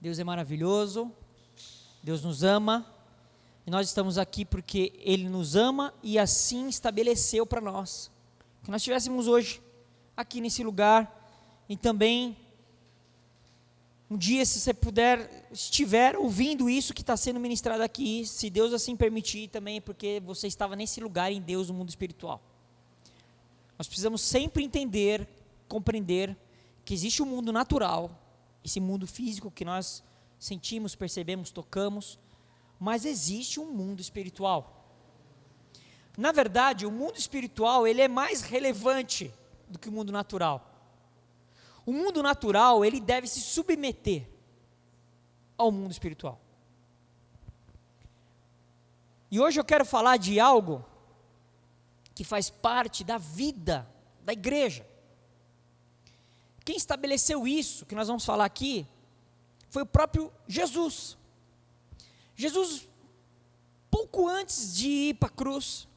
Deus é maravilhoso, Deus nos ama, e nós estamos aqui porque Ele nos ama e assim estibeleceu para nós, que nós estivéssemos hoje aqui nesse lugar, e também, um dia se você estiver ouvindo isso que está sendo ministrado aqui, se Deus assim permitir também, porque você estava nesse lugar em Deus, no mundo espiritual. Nós precisamos sempre entender, compreender, que existe um mundo natural, esse mundo físico que nós sentimos, percebemos, tocamos, mas existe um mundo espiritual. Na verdade, o mundo espiritual, ele é mais relevante do que o mundo natural. O mundo natural, ele deve se submeter ao mundo espiritual. E hoje eu quero falar de algo que faz parte da vida da igreja. Quem estabeleceu isso, que nós vamos falar aqui, foi o próprio Jesus. Jesus, pouco antes de ir para a cruz,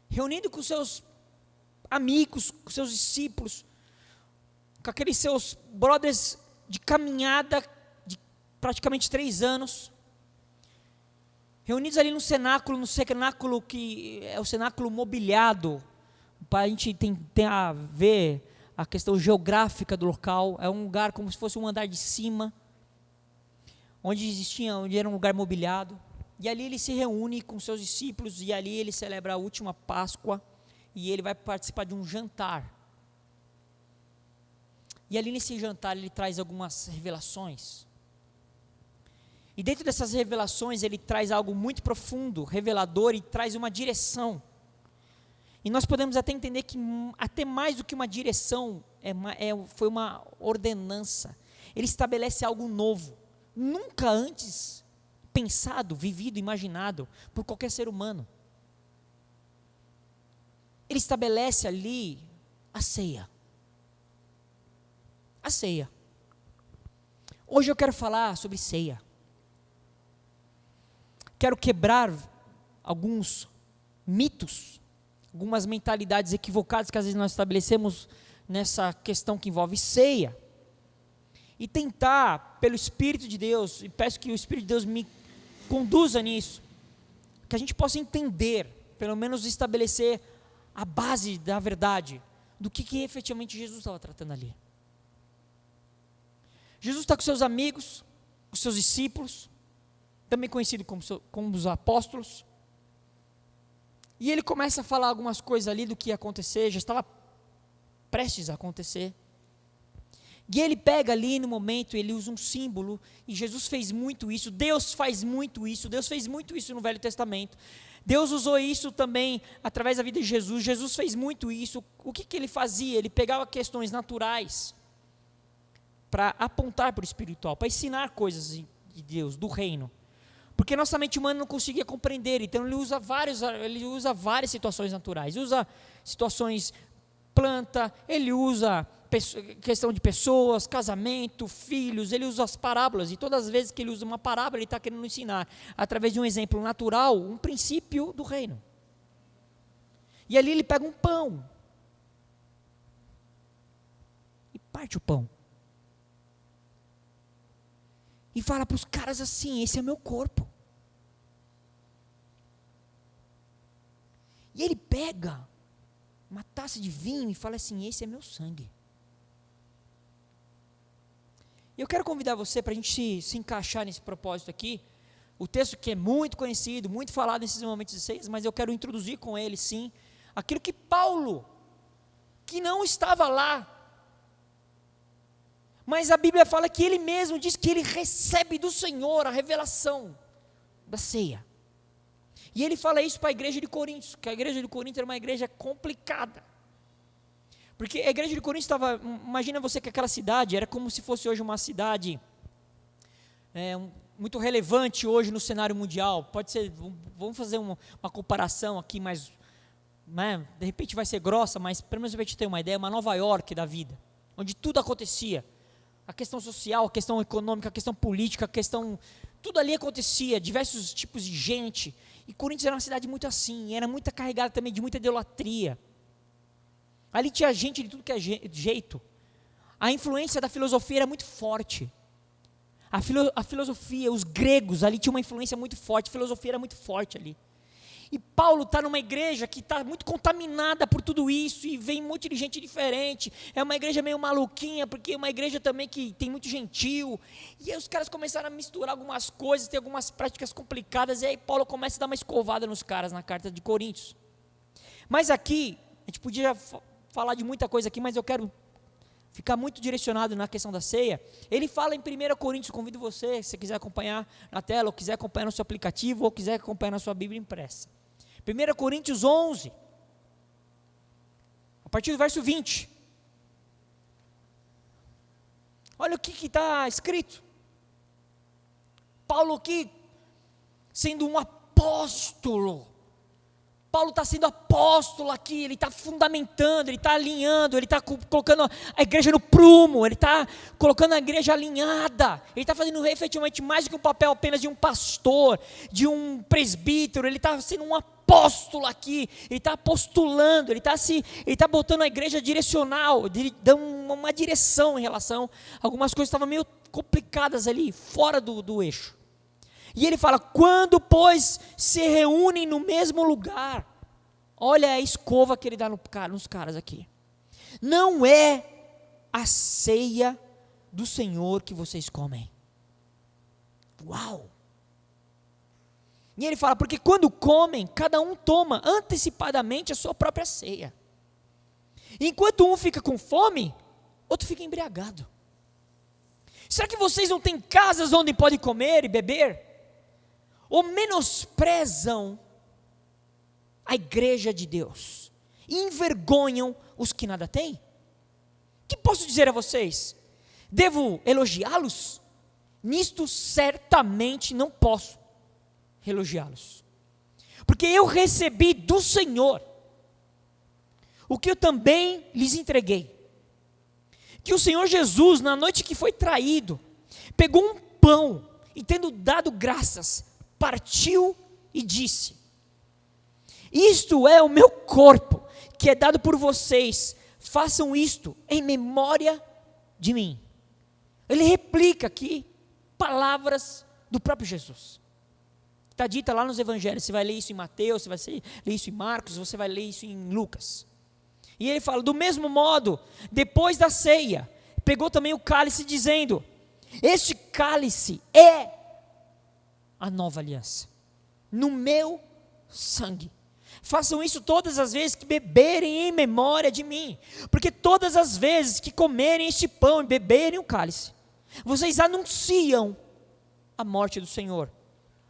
reunido com seus amigos, com seus discípulos, com aqueles seus brothers de caminhada de praticamente 3 anos, reunidos ali no cenáculo que é o cenáculo mobiliado, para a gente tentar ver a questão geográfica do local. É um lugar como se fosse um andar de cima, onde era um lugar mobiliado, e ali ele se reúne com seus discípulos, e ali ele celebra a última Páscoa, e ele vai participar de um jantar, e ali nesse jantar ele traz algumas revelações, e dentro dessas revelações ele traz algo muito profundo, revelador, e traz uma direção. E nós podemos até entender que, até mais do que uma direção, foi uma ordenança. Ele estabelece algo novo, nunca antes pensado, vivido, imaginado por qualquer ser humano. Ele estabelece ali a ceia. A ceia. Hoje eu quero falar sobre ceia. Quero quebrar alguns mitos, algumas mentalidades equivocadas que às vezes nós estabelecemos nessa questão que envolve ceia, e tentar, pelo Espírito de Deus, e peço que o Espírito de Deus me conduza nisso, que a gente possa entender, pelo menos estabelecer a base da verdade, do que efetivamente Jesus estava tratando ali. Jesus está com seus amigos, com seus discípulos, também conhecido como os apóstolos, e ele começa a falar algumas coisas ali do que ia acontecer, já estava prestes a acontecer, e ele pega ali no momento, ele usa um símbolo, e Jesus fez muito isso, Deus fez muito isso no Velho Testamento, Deus usou isso também através da vida de Jesus, Jesus fez muito isso. O que ele fazia? Ele pegava questões naturais, para apontar para o espiritual, para ensinar coisas de Deus, do reino, porque nossa mente humana não conseguia compreender, então ele usa várias situações naturais, usa situações planta, ele usa questão de pessoas, casamento, filhos, ele usa as parábolas, e todas as vezes que ele usa uma parábola, ele está querendo ensinar, através de um exemplo natural, um princípio do reino. E ali ele pega um pão, e parte o pão, e fala para os caras assim: esse é meu corpo. E ele pega uma taça de vinho e fala assim: esse é meu sangue. E eu quero convidar você para a gente se encaixar nesse propósito aqui. O texto que é muito conhecido, muito falado nesses momentos de ceia, mas eu quero introduzir com ele sim, aquilo que Paulo, que não estava lá, mas a Bíblia fala que ele mesmo diz que ele recebe do Senhor a revelação da ceia. E ele fala isso para a igreja de Corinto, que a igreja de Corinto era uma igreja complicada. Porque a igreja de Corinto estava, imagina você que aquela cidade era como se fosse hoje uma cidade muito relevante hoje no cenário mundial. Pode ser, vamos fazer uma comparação aqui, mas de repente vai ser grossa, mas pelo menos para a gente ter uma ideia, uma Nova York da vida, onde tudo acontecia. A questão social, a questão econômica, a questão política, tudo ali acontecia, diversos tipos de gente, e Coríntios era uma cidade muito assim, era muito carregada também de muita idolatria, ali tinha gente de tudo que é jeito, a influência da filosofia era muito forte, A filosofia, os gregos ali tinham uma influência muito forte, a filosofia era muito forte ali. E Paulo está numa igreja que está muito contaminada por tudo isso, e vem um monte de gente diferente, é uma igreja meio maluquinha, porque é uma igreja também que tem muito gentil, e aí os caras começaram a misturar algumas coisas, tem algumas práticas complicadas, e aí Paulo começa a dar uma escovada nos caras na carta de Coríntios. Mas aqui, a gente podia falar de muita coisa aqui, mas eu quero ficar muito direcionado na questão da ceia. Ele fala em 1 Coríntios, convido você, se você quiser acompanhar na tela, ou quiser acompanhar no seu aplicativo, ou quiser acompanhar na sua Bíblia impressa. 1 Coríntios 11, a partir do verso 20. Olha o que está escrito. Paulo aqui, sendo um apóstolo, Paulo está sendo apóstolo aqui, ele está fundamentando, ele está alinhando, ele está colocando a igreja no prumo, ele está colocando a igreja alinhada, ele está fazendo efetivamente mais do que um papel apenas de um pastor, de um presbítero, ele está sendo um apóstolo aqui, ele está apostulando, ele está botando a igreja direcional, dando uma direção em relação a algumas coisas que estavam meio complicadas ali, fora do eixo. E ele fala, quando pois se reúnem no mesmo lugar, olha a escova que ele dá nos caras aqui, não é a ceia do Senhor que vocês comem. Uau! E ele fala, porque quando comem, cada um toma antecipadamente a sua própria ceia. Enquanto um fica com fome, outro fica embriagado. Será que vocês não têm casas onde podem comer e beber? Ou menosprezam a igreja de Deus, e envergonham os que nada têm? Que posso dizer a vocês? Devo elogiá-los? Nisto certamente não posso elogiá-los, porque eu recebi do Senhor o que eu também lhes entreguei, que o Senhor Jesus, na noite que foi traído, pegou um pão, e tendo dado graças, partiu e disse, isto é o meu corpo, que é dado por vocês, façam isto em memória de mim. Ele replica aqui palavras do próprio Jesus, está dita lá nos evangelhos. Você vai ler isso em Mateus, você vai ler isso em Marcos, você vai ler isso em Lucas. E ele fala, do mesmo modo, depois da ceia, pegou também o cálice dizendo, este cálice é a nova aliança, no meu sangue. Façam isso todas as vezes que beberem em memória de mim, porque todas as vezes que comerem este pão e beberem o cálice, vocês anunciam a morte do Senhor,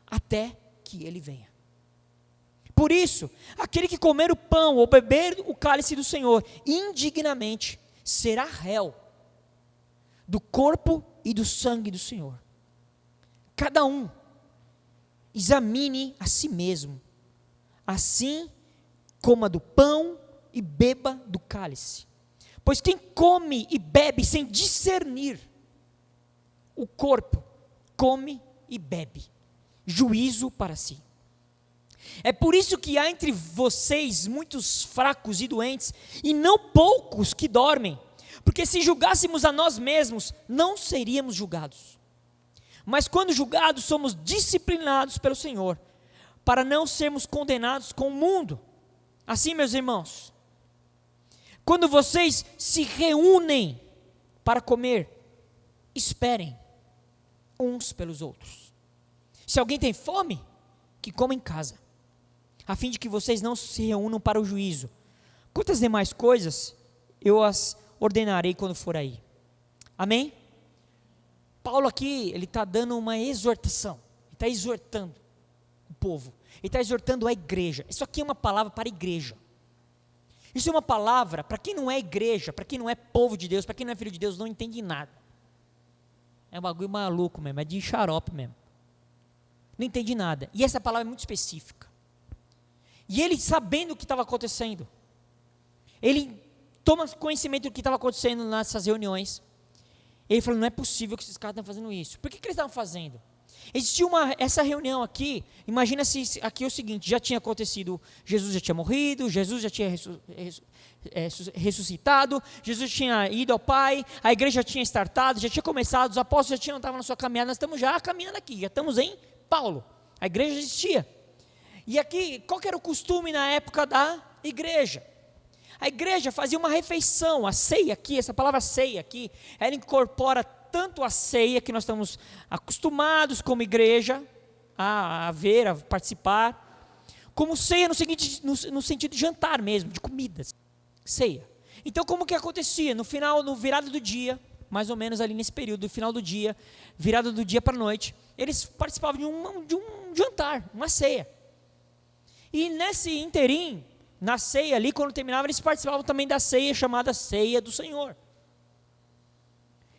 até que Ele venha. Por isso, aquele que comer o pão ou beber o cálice do Senhor, indignamente, será réu do corpo e do sangue do Senhor. Cada um examine a si mesmo, assim coma do pão e beba do cálice. Pois quem come e bebe sem discernir o corpo, come e bebe juízo para si. É por isso que há entre vocês muitos fracos e doentes, e não poucos que dormem, porque se julgássemos a nós mesmos, não seríamos julgados. Mas quando julgados, somos disciplinados pelo Senhor, para não sermos condenados com o mundo. Assim, meus irmãos, quando vocês se reúnem para comer, esperem uns pelos outros. Se alguém tem fome, que coma em casa, a fim de que vocês não se reúnam para o juízo. Quantas demais coisas eu as ordenarei quando for aí. Amém? Paulo aqui, ele está dando uma exortação, ele está exortando o povo, ele está exortando a igreja. Isso aqui é uma palavra para a igreja. Isso é uma palavra para quem não é igreja, para quem não é povo de Deus, para quem não é filho de Deus, não entende nada. É um bagulho maluco mesmo, é de xarope mesmo. Não entende nada. E essa palavra é muito específica. E ele, sabendo o que estava acontecendo, ele toma conhecimento do que estava acontecendo nessas reuniões. Ele falou, não é possível que esses caras estão fazendo isso. Por que eles estavam fazendo? Existia essa reunião aqui, imagina se aqui é o seguinte, já tinha acontecido, Jesus já tinha morrido, Jesus já tinha ressuscitado, Jesus tinha ido ao Pai, a igreja já tinha startado, já tinha começado, os apóstolos já estavam na sua caminhada, nós estamos já caminhando aqui, já estamos em Paulo, a igreja existia. E aqui, qual que era o costume na época da igreja? A igreja fazia uma refeição, a ceia aqui, essa palavra ceia aqui, ela incorpora tanto a ceia, que nós estamos acostumados como igreja a ver, a participar, como ceia no sentido de jantar mesmo, de comidas, ceia. Então como que acontecia? No virado do dia, mais ou menos ali nesse período, do final do dia, virada do dia para a noite, eles participavam de um jantar, uma ceia. E nesse interim, na ceia ali, quando terminava, eles participavam também da ceia chamada Ceia do Senhor.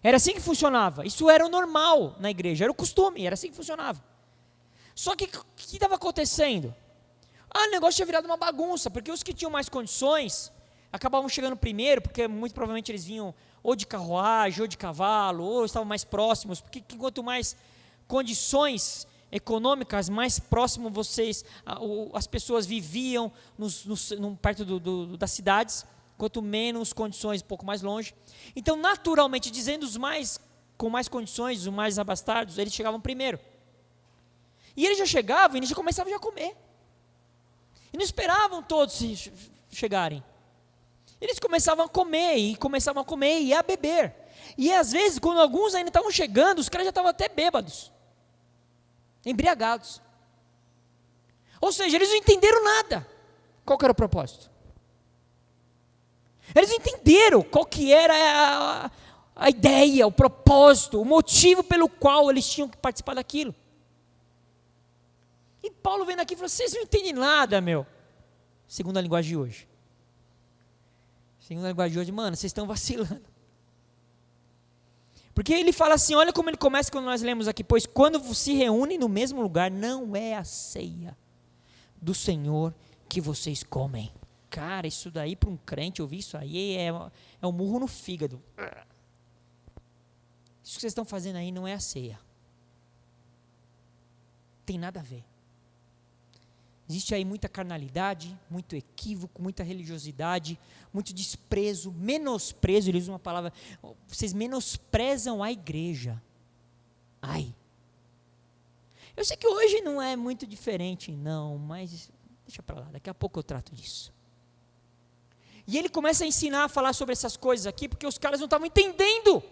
Era assim que funcionava, isso era o normal na igreja, era o costume, era assim que funcionava. Só que o que estava acontecendo? O negócio tinha virado uma bagunça, porque os que tinham mais condições, acabavam chegando primeiro, porque muito provavelmente eles vinham ou de carruagem, ou de cavalo, ou estavam mais próximos, porque quanto mais condições econômicas, mais próximo as pessoas viviam perto das cidades, quanto menos condições, um pouco mais longe. Então, naturalmente, dizendo os mais com mais condições, os mais abastados, eles chegavam primeiro. E eles já chegavam e eles já começavam a comer. E não esperavam todos chegarem. Eles começavam a comer e a beber. E às vezes, quando alguns ainda estavam chegando, os caras já estavam até bêbados, embriagados. Ou seja, eles não entenderam nada. Qual que era o propósito? Eles entenderam qual que era a ideia, o propósito, o motivo pelo qual eles tinham que participar daquilo. E Paulo vendo aqui e falou, vocês não entendem nada, meu. Segundo a linguagem de hoje. Segundo a linguagem de hoje, mano, vocês estão vacilando. Porque ele fala assim, olha como ele começa quando nós lemos aqui, pois quando se reúnem no mesmo lugar, não é a ceia do Senhor que vocês comem. Cara, isso daí para um crente, ouvir isso aí é um murro no fígado. Isso que vocês estão fazendo aí não é a ceia. Tem nada a ver. Existe aí muita carnalidade, muito equívoco, muita religiosidade, muito desprezo, menosprezo, ele usa uma palavra, vocês menosprezam a igreja. Ai. Eu sei que hoje não é muito diferente, não, mas deixa para lá, daqui a pouco eu trato disso. E ele começa a ensinar a falar sobre essas coisas aqui, porque os caras não estavam entendendo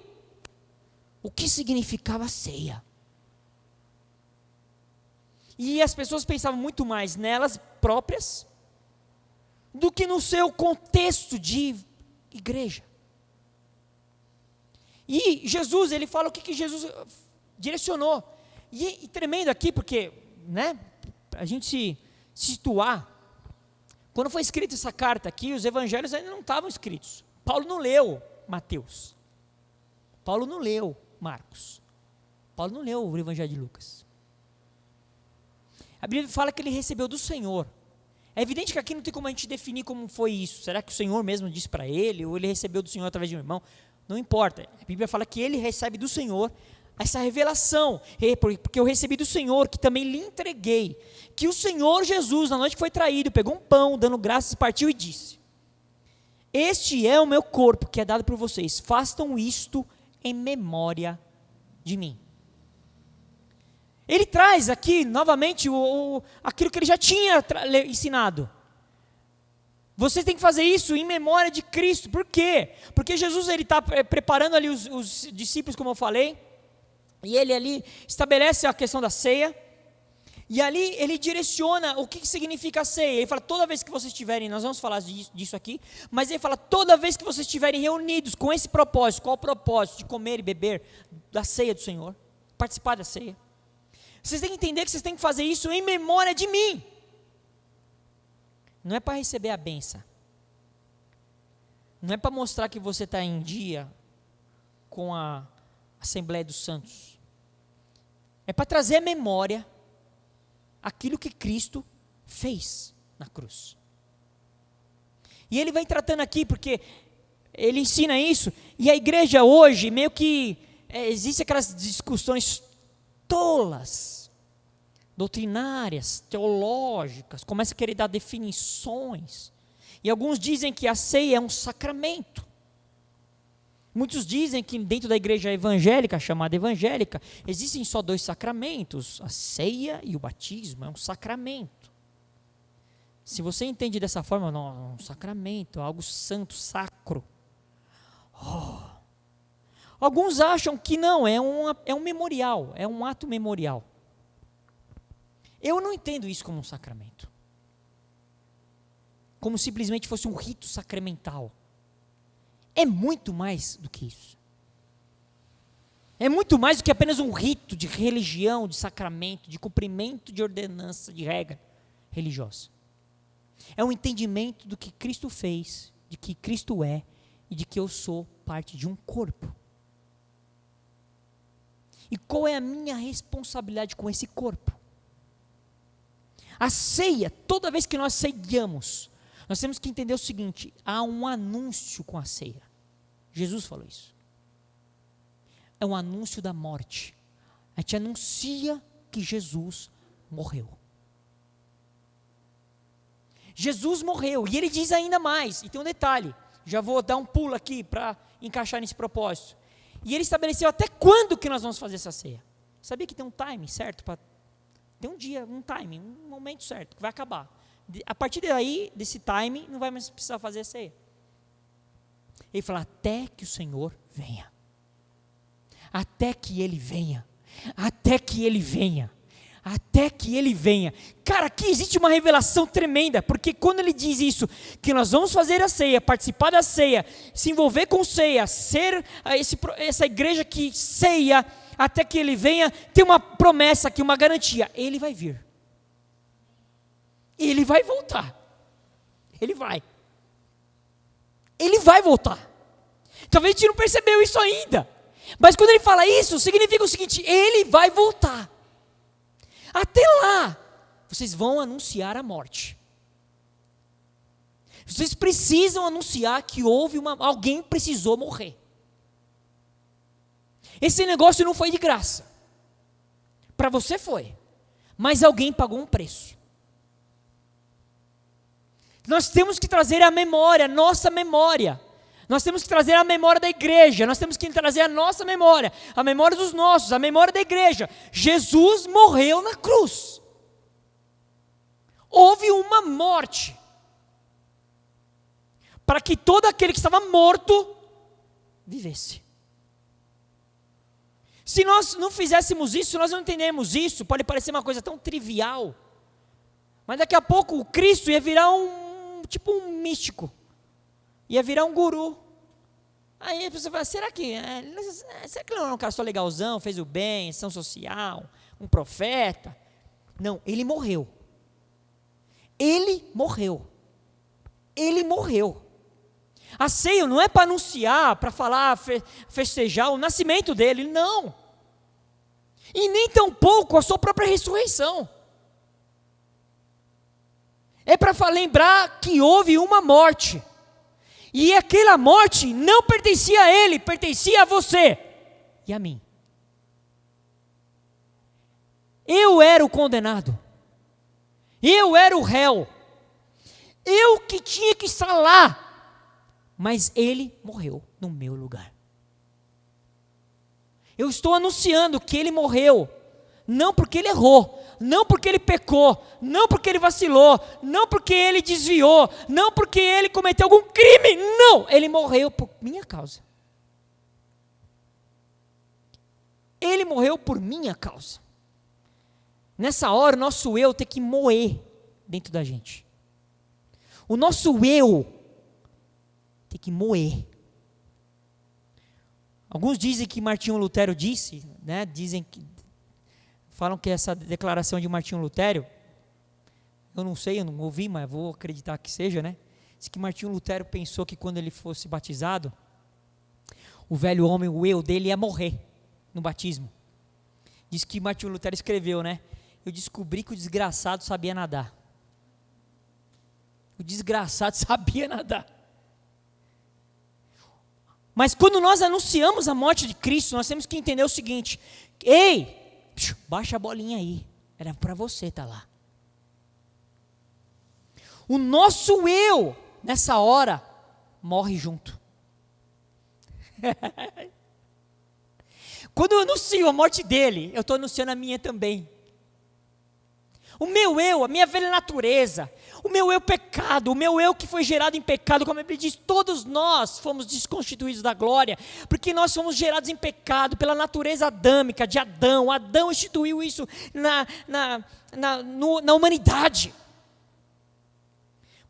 o que significava a ceia. E as pessoas pensavam muito mais nelas próprias do que no seu contexto de igreja. E Jesus, ele fala o que Jesus direcionou. E tremendo aqui, porque, né, a gente se situar, quando foi escrita essa carta aqui, os evangelhos ainda não estavam escritos. Paulo não leu Mateus. Paulo não leu Marcos. Paulo não leu o evangelho de Lucas. A Bíblia fala que ele recebeu do Senhor. É evidente que aqui não tem como a gente definir como foi isso. Será que o Senhor mesmo disse para ele, ou ele recebeu do Senhor através de um irmão? Não importa. A Bíblia fala que ele recebe do Senhor essa revelação, porque eu recebi do Senhor, que também lhe entreguei, que o Senhor Jesus, na noite que foi traído, pegou um pão, dando graças, partiu e disse, este é o meu corpo, que é dado por vocês, façam isto em memória de mim. Ele traz aqui, novamente, aquilo que ele já tinha ensinado. Vocês têm que fazer isso em memória de Cristo. Por quê? Porque Jesus está preparando ali os discípulos, como eu falei, e ele ali estabelece a questão da ceia, e ali ele direciona o que significa a ceia. Ele fala, toda vez que vocês estiverem, nós vamos falar disso aqui, mas ele fala, toda vez que vocês estiverem reunidos com esse propósito, qual o propósito? De comer e beber da ceia do Senhor, participar da ceia. Vocês têm que entender que vocês têm que fazer isso em memória de mim. Não é para receber a bênção. Não é para mostrar que você está em dia com a Assembleia dos Santos. É para trazer à memória aquilo que Cristo fez na cruz. E ele vem tratando aqui, porque ele ensina isso, e a igreja hoje, meio que, existem aquelas discussões tolas, doutrinárias, teológicas, começam a querer dar definições. E alguns dizem que a ceia é um sacramento. Muitos dizem que dentro da igreja evangélica, chamada evangélica, existem só 2 sacramentos, a ceia e o batismo, é um sacramento. Se você entende dessa forma, não, é um sacramento, é algo santo, sacro. Alguns acham que não, é um memorial, é um ato memorial. Eu não entendo isso como um sacramento. Como simplesmente fosse um rito sacramental. É muito mais do que isso. É muito mais do que apenas um rito de religião, de sacramento, de cumprimento de ordenança, de regra religiosa. É um entendimento do que Cristo fez, de que Cristo é e de que eu sou parte de um corpo. E qual é a minha responsabilidade com esse corpo? A ceia, toda vez que nós ceiamos, nós temos que entender o seguinte: há um anúncio com a ceia. Jesus falou isso. É um anúncio da morte. A gente anuncia que Jesus morreu. Jesus morreu, e ele diz ainda mais, e tem um detalhe, já vou dar um pulo aqui para encaixar nesse propósito. E ele estabeleceu até quando que nós vamos fazer essa ceia. Sabia que tem um time certo? Tem um dia, um time, um momento certo, que vai acabar. A partir daí, desse time, não vai mais precisar fazer a ceia. Ele fala, até que o Senhor venha. Até que Ele venha. Até que Ele venha. Até que Ele venha. Cara, aqui existe uma revelação tremenda, porque quando Ele diz isso, que nós vamos fazer a ceia, participar da ceia, se envolver com ceia, ser essa igreja que ceia, até que Ele venha, tem uma promessa aqui, uma garantia, Ele vai vir. Ele vai voltar. Ele vai. Ele vai voltar. Talvez a gente não percebeu isso ainda, mas quando Ele fala isso, significa o seguinte, Ele vai voltar. Até lá, vocês vão anunciar a morte. Vocês precisam anunciar que alguém precisou morrer. Esse negócio não foi de graça. Para você foi, mas alguém pagou um preço. Nós temos que trazer a memória, nossa memória. Nós temos que trazer a memória da igreja, nós temos que trazer a nossa memória, a memória dos nossos, a memória da igreja. Jesus morreu na cruz. Houve uma morte, para que todo aquele que estava morto, vivesse. Se nós não fizéssemos isso, nós não entendemos isso, pode parecer uma coisa tão trivial, mas daqui a pouco o Cristo ia virar um místico, ia virar um guru. Aí a pessoa fala, será que ele não é um cara só legalzão, fez o bem, ação social, um profeta? Não, ele morreu. Ele morreu. Ele morreu. A ceia não é para anunciar, para falar, festejar o nascimento dele, não. E nem tampouco a sua própria ressurreição. É para lembrar que houve uma morte. E aquela morte não pertencia a ele, pertencia a você e a mim. Eu era o condenado. Eu era o réu. Eu que tinha que estar lá. Mas ele morreu no meu lugar. Eu estou anunciando que ele morreu, não porque ele errou, não porque ele pecou, não porque ele vacilou, não porque ele desviou, não porque ele cometeu algum crime, não, ele morreu por minha causa. Ele morreu por minha causa. Nessa hora o nosso eu tem que moer dentro da gente. O nosso eu tem que moer. Alguns dizem que Martinho Lutero disse, né, falam que essa declaração de Martinho Lutero, eu não sei, eu não ouvi, mas vou acreditar que seja, né? Diz que Martinho Lutero pensou que quando ele fosse batizado, o velho homem, o eu dele ia morrer no batismo. Diz que Martinho Lutero escreveu, né? Eu descobri que o desgraçado sabia nadar. O desgraçado sabia nadar. Mas quando nós anunciamos a morte de Cristo, nós temos que entender o seguinte: ei, baixa a bolinha aí. Era para você estar lá. O nosso eu, nessa hora, morre junto. Quando eu anuncio a morte dele, eu estou anunciando a minha também. O meu eu, a minha velha natureza, o meu eu pecado, o meu eu que foi gerado em pecado, como a Bíblia diz, todos nós fomos desconstituídos da glória, porque nós fomos gerados em pecado pela natureza adâmica de Adão. Adão instituiu isso na humanidade.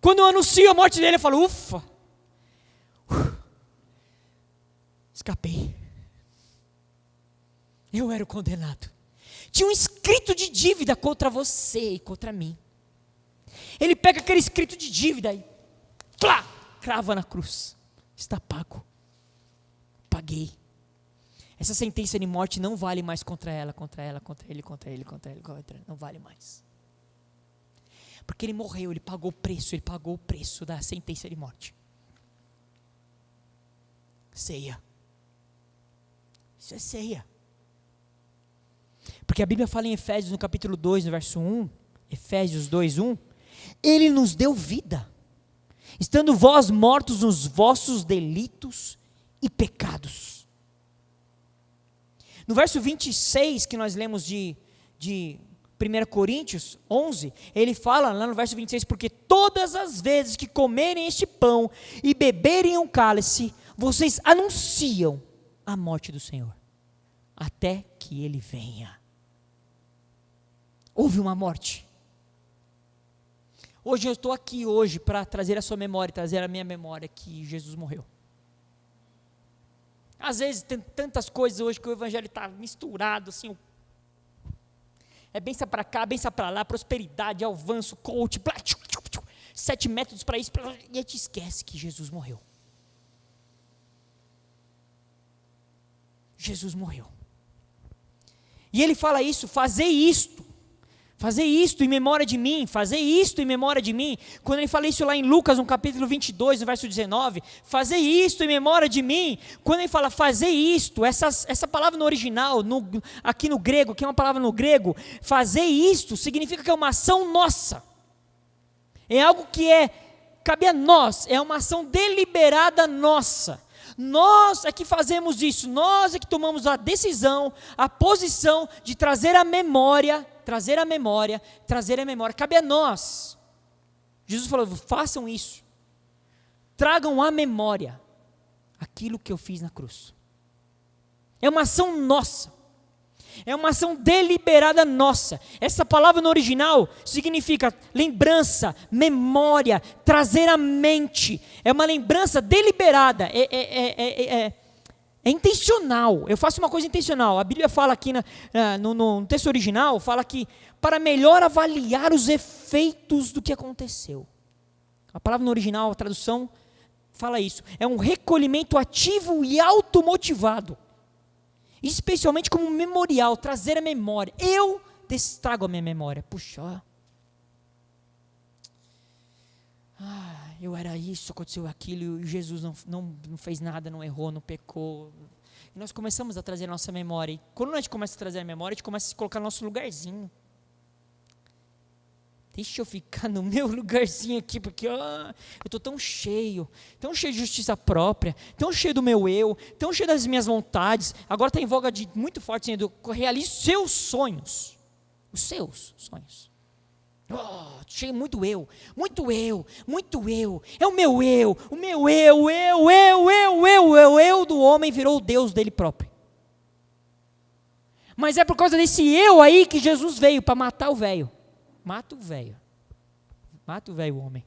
Quando eu anuncio a morte dele, eu falo, ufa, escapei. Eu era o condenado. Tinha um escrito de dívida contra você e contra mim. Ele pega aquele escrito de dívida e plá, crava na cruz. Está pago. Paguei. Essa sentença de morte não vale mais contra ela, contra ele. Não vale mais. Porque ele morreu, ele pagou o preço da sentença de morte. Ceia. Isso é ceia. Porque a Bíblia fala em Efésios, no capítulo 2, no verso 1, Efésios 2, 1, ele nos deu vida, estando vós mortos nos vossos delitos e pecados. No verso 26, que nós lemos de 1 Coríntios 11, ele fala lá no verso 26, porque todas as vezes que comerem este pão e beberem um cálice, vocês anunciam a morte do Senhor, até que ele venha. Houve uma morte. Hoje eu estou aqui para trazer a sua memória, trazer a minha memória que Jesus morreu. Às vezes tem tantas coisas hoje que o evangelho está misturado, assim, é benção para cá, benção para lá, prosperidade, avanço, coach, 7 métodos para isso, e a gente esquece que Jesus morreu. Jesus morreu. E ele fala isso, fazer isto em memória de mim, fazer isto em memória de mim. Quando ele fala isso lá em Lucas, no capítulo 22, no verso 19, fazer isto em memória de mim. Quando ele fala fazer isto, essa palavra no original, aqui no grego, que é uma palavra no grego, fazer isto significa que é uma ação nossa. É algo que cabe a nós, é uma ação deliberada nossa. Nós é que fazemos isso, nós é que tomamos a decisão, a posição de trazer a memória, cabe a nós. Jesus falou, façam isso, tragam à memória aquilo que eu fiz na cruz. É uma ação nossa, é uma ação deliberada nossa. Essa palavra no original significa lembrança, memória, trazer à mente. É uma lembrança deliberada, é intencional. Eu faço uma coisa intencional. A Bíblia fala aqui no texto original, fala que para melhor avaliar os efeitos do que aconteceu. A palavra no original, a tradução, fala isso. É um recolhimento ativo e automotivado. Especialmente como memorial, trazer a memória. Eu trago a minha memória. Puxa, eu era isso, aconteceu aquilo, e Jesus não fez nada, não errou, não pecou. E nós começamos a trazer a nossa memória. E quando a gente começa a trazer a memória, a gente começa a se colocar no nosso lugarzinho. Deixa eu ficar no meu lugarzinho aqui, porque eu estou tão cheio de justiça própria, tão cheio do meu eu, tão cheio das minhas vontades. Agora está em voga muito forte, sendo realize seus sonhos, os seus sonhos. Cheio muito eu, é o meu eu, o eu do homem virou o Deus dele próprio. Mas é por causa desse eu aí que Jesus veio para matar o velho. Mata o velho homem.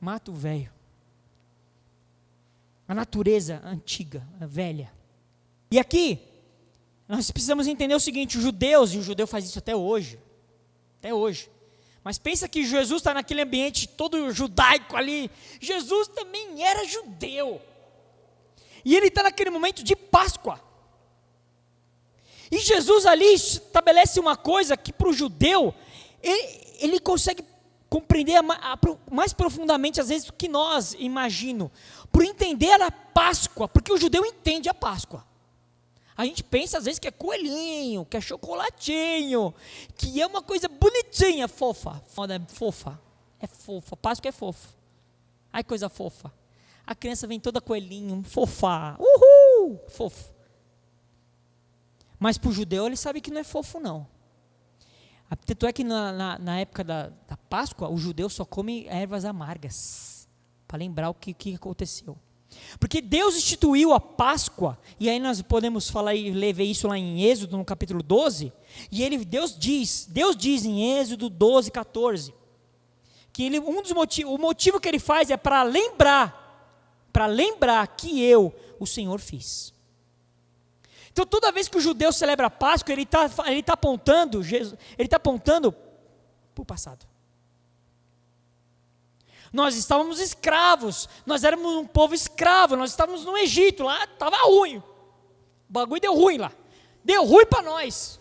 Mata o velho. A natureza antiga, a velha. E aqui, nós precisamos entender o seguinte, os judeus, e o judeu faz isso até hoje, mas pensa que Jesus está naquele ambiente todo judaico ali, Jesus também era judeu, e ele está naquele momento de Páscoa, e Jesus ali estabelece uma coisa que para o judeu, ele consegue compreender mais profundamente às vezes do que nós imaginamos, por entender a Páscoa, porque o judeu entende a Páscoa. A gente pensa às vezes que é coelhinho, que é chocolatinho, que é uma coisa bonitinha, fofa. Fofa. É fofa. Páscoa é fofo. Ai, coisa fofa. A criança vem toda coelhinho, fofa. Uhul! Fofo. Mas para o judeu ele sabe que não é fofo não. Tanto é que na época da Páscoa, o judeu só come ervas amargas. Para lembrar o que aconteceu. Porque Deus instituiu a Páscoa, e aí nós podemos falar e ver isso lá em Êxodo, no capítulo 12, e Deus diz em Êxodo 12, 14, que o motivo que ele faz é para lembrar que eu, o Senhor, fiz. Então toda vez que o judeu celebra a Páscoa, ele está apontando para o passado. Nós estávamos escravos, nós éramos um povo escravo, nós estávamos no Egito, lá estava ruim, o bagulho deu ruim lá, deu ruim para nós.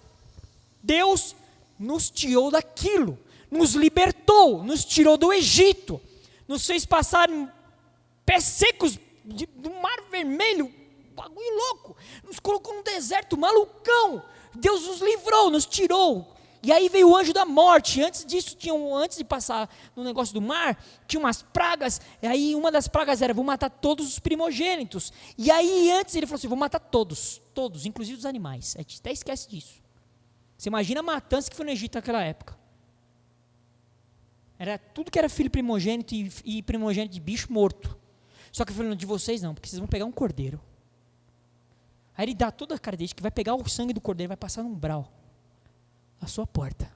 Deus nos tirou daquilo, nos libertou, nos tirou do Egito, nos fez passar pés secos do Mar Vermelho, bagulho louco, nos colocou num deserto malucão. Deus nos livrou, nos tirou. E aí veio o anjo da morte. Antes de passar no negócio do mar, tinha umas pragas. E aí uma das pragas era: vou matar todos os primogênitos. E aí antes ele falou assim: vou matar todos, inclusive os animais. A gente até esquece disso. Você imagina a matança que foi no Egito naquela época. Era tudo que era filho primogênito e primogênito de bicho morto. Só que ele falou: de vocês não, porque vocês vão pegar um cordeiro. Aí ele dá toda a característica que vai pegar o sangue do cordeiro e vai passar no umbral a sua porta.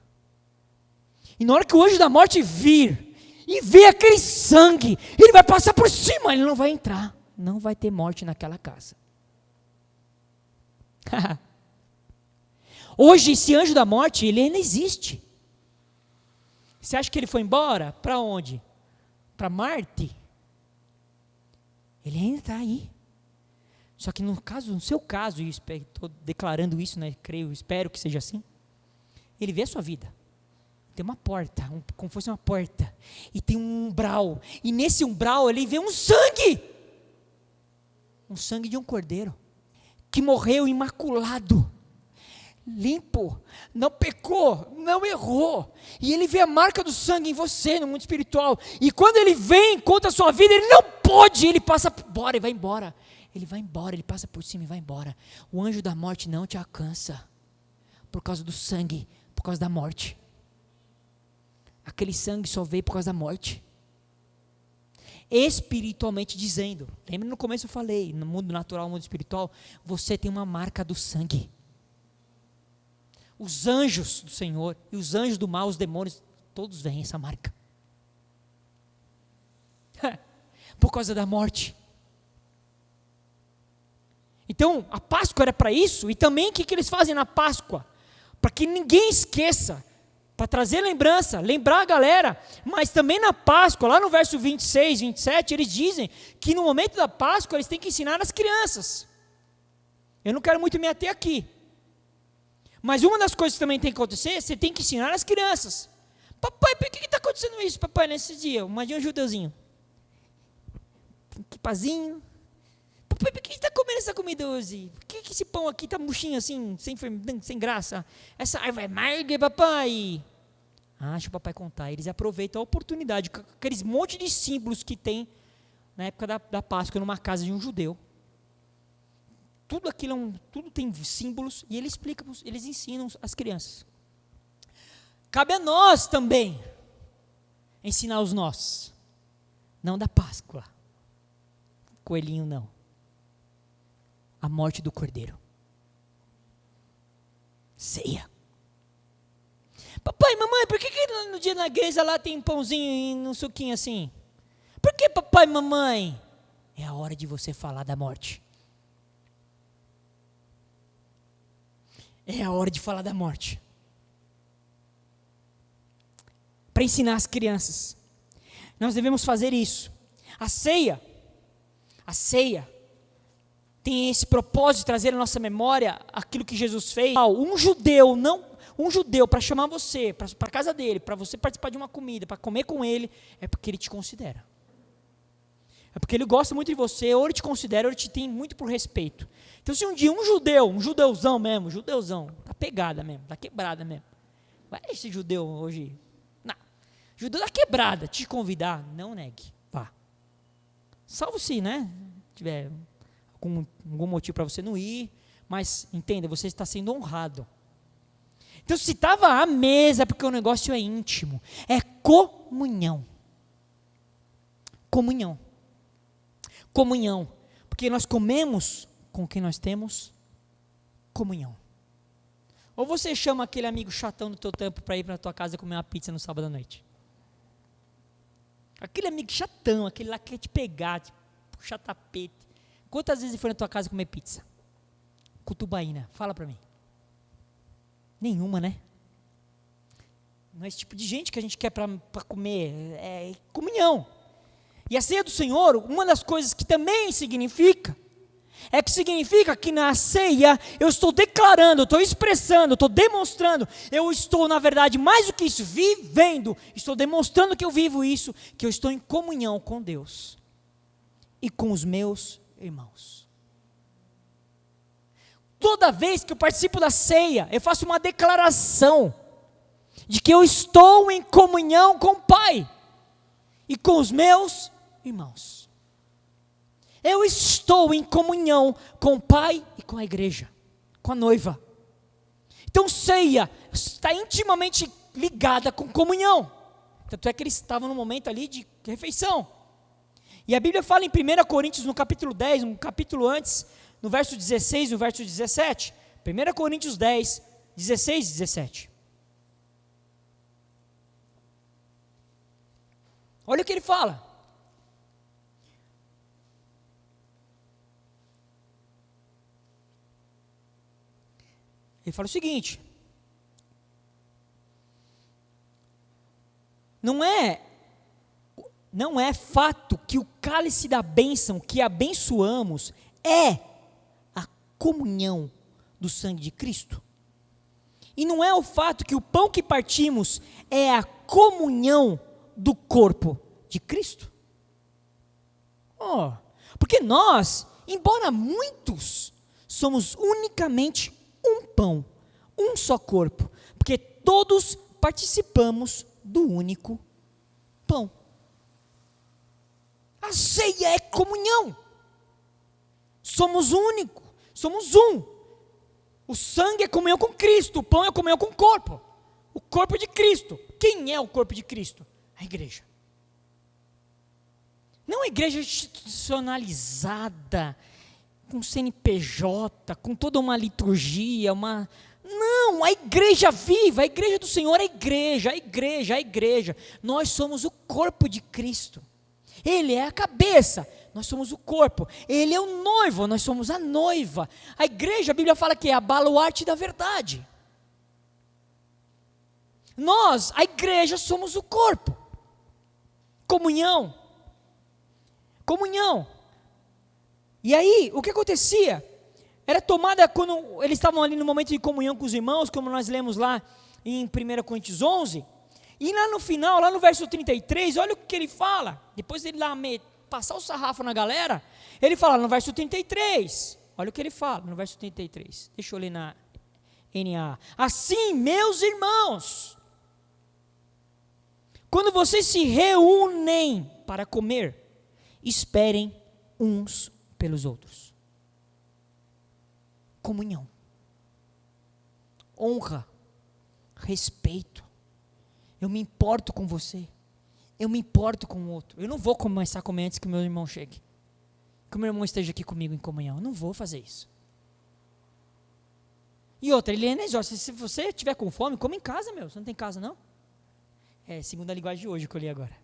E na hora que o anjo da morte vir e ver aquele sangue, ele vai passar por cima, ele não vai entrar, não vai ter morte naquela casa. Hoje esse anjo da morte, ele ainda existe. Você acha que ele foi embora? Para onde? Para Marte? Ele ainda está aí. Só que no seu caso, e estou declarando isso, né? Espero que seja assim. Ele vê a sua vida. Tem uma porta, como fosse uma porta. E tem um umbral. E nesse umbral ele vê um sangue. Um sangue de um cordeiro. Que morreu imaculado. Limpo. Não pecou. Não errou. E ele vê a marca do sangue em você, no mundo espiritual. E quando ele vem contra a sua vida, ele não pode. Ele passa embora e vai embora. Ele vai embora, ele passa por cima e vai embora. O anjo da morte não te alcança. Por causa do sangue. Por causa da morte. Aquele sangue só veio por causa da morte. Espiritualmente dizendo. Lembra no começo eu falei, no mundo natural, no mundo espiritual, você tem uma marca do sangue. Os anjos do Senhor e os anjos do mal, os demônios, todos veem essa marca. Por causa da morte. Então, a Páscoa era para isso, e também o que eles fazem na Páscoa? Para que ninguém esqueça, para trazer lembrança, lembrar a galera, mas também na Páscoa, lá no verso 26, 27, eles dizem que no momento da Páscoa eles têm que ensinar as crianças. Eu não quero muito me ater aqui, mas uma das coisas que também tem que acontecer, você tem que ensinar as crianças. Papai, por que está acontecendo isso, papai, nesse dia? Imagina um judeuzinho, equipazinho. Papai, por que está comendo essa comida hoje? Por que esse pão aqui está murchinho assim, sem graça? Essa erva é amarga, papai. Deixa o papai contar. Eles aproveitam a oportunidade, aqueles monte de símbolos que tem na época da Páscoa, numa casa de um judeu. Tudo aquilo, tudo tem símbolos, e eles ensinam as crianças. Cabe a nós também ensinar os nós. Não da Páscoa. Coelhinho não. A morte do cordeiro. Ceia. Papai, mamãe, por que no dia da igreja lá tem pãozinho e um suquinho assim? Por que, papai, mamãe? É a hora de você falar da morte. É a hora de falar da morte. Para ensinar as crianças. Nós devemos fazer isso. A ceia tem esse propósito de trazer à nossa memória aquilo que Jesus fez. Um judeu para chamar você, para a casa dele, para você participar de uma comida, para comer com ele, é porque ele te considera. É porque ele gosta muito de você, ou ele te considera, ou ele te tem muito por respeito. Então se um dia um judeuzão mesmo, tá pegada mesmo, tá quebrada mesmo. Vai esse judeu hoje, não, judeu da quebrada, te convidar, não negue, vá. Salvo se, né, tiver algum motivo para você não ir, mas entenda, você está sendo honrado. Então se estava à mesa, porque o negócio é íntimo, é comunhão. Comunhão, porque nós comemos com quem nós temos comunhão. Ou você chama aquele amigo chatão do teu tempo para ir para a tua casa comer uma pizza no sábado à noite. Aquele amigo chatão, aquele lá que quer te pegar, te puxar tapete. Quantas vezes ele foi na tua casa comer pizza? Cutubaína, fala para mim. Nenhuma, né? Não é esse tipo de gente que a gente quer para comer, é comunhão. E a ceia do Senhor, uma das coisas que também significa que na ceia eu estou declarando, eu estou expressando, eu estou demonstrando, eu estou na verdade mais do que isso, vivendo, estou demonstrando que eu vivo isso, que eu estou em comunhão com Deus e com os meus irmãos. Toda vez que eu participo da ceia, eu faço uma declaração de que eu estou em comunhão com o Pai e com os meus irmãos. Eu estou em comunhão com o Pai e com a igreja, com a noiva. Então ceia está intimamente ligada com comunhão. Tanto é que eles estavam no momento ali de refeição. E a Bíblia fala em 1 Coríntios, no capítulo 10, um capítulo antes, no verso 16 e no verso 17. 1 Coríntios 10, 16 e 17. Olha o que ele fala. Ele fala o seguinte: não é fato que o cálice da bênção que abençoamos é a comunhão do sangue de Cristo? E não é o fato que o pão que partimos é a comunhão do corpo de Cristo? Porque nós, embora muitos, somos unicamente um pão, um só corpo, porque todos participamos do único pão. A ceia é comunhão. Somos único, somos um. O sangue é comunhão com Cristo, o pão é comunhão com o corpo de Cristo. Quem é o corpo de Cristo? A igreja. Não a igreja institucionalizada, com CNPJ, com toda uma liturgia, Não, a igreja viva, a igreja do Senhor é a igreja. Nós somos o corpo de Cristo. Ele é a cabeça, nós somos o corpo. Ele é o noivo, nós somos a noiva. A igreja, a Bíblia fala que é a baluarte da verdade. Nós, a igreja, somos o corpo. Comunhão. E aí, o que acontecia? Era tomada quando eles estavam ali no momento de comunhão com os irmãos, como nós lemos lá em 1 Coríntios 11, e lá no final, lá no verso 33, olha o que ele fala, depois ele lá passar o sarrafo na galera, ele fala no verso 33, olha o que ele fala no verso 33, deixa eu ler na NA, assim meus irmãos, quando vocês se reúnem para comer, esperem uns pelos outros. Comunhão, honra, respeito. Eu me importo com você, eu me importo com o outro. Eu não vou começar a comer antes que o meu irmão chegue, que o meu irmão esteja aqui comigo em comunhão. Eu não vou fazer isso. E outra, ele é exócio. Se você estiver com fome, come em casa, meu. Você não tem casa, não? É segundo a linguagem de hoje que eu li agora.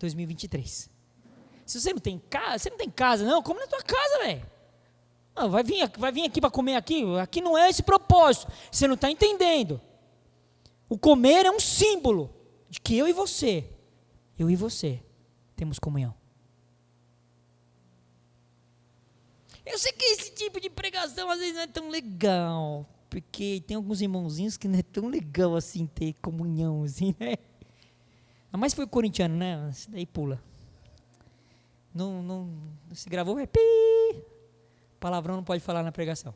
2023. Se você não tem casa, não, come na tua casa, velho. Vai vir aqui para comer aqui. Aqui não é esse propósito. Você não está entendendo. O comer é um símbolo de que eu e você temos comunhão. Eu sei que esse tipo de pregação às vezes não é tão legal, porque tem alguns irmãozinhos que não é tão legal assim ter comunhão, assim, né? Mas foi o corintiano, né? Daí pula. não se gravou, é pi. Palavrão não pode falar na pregação.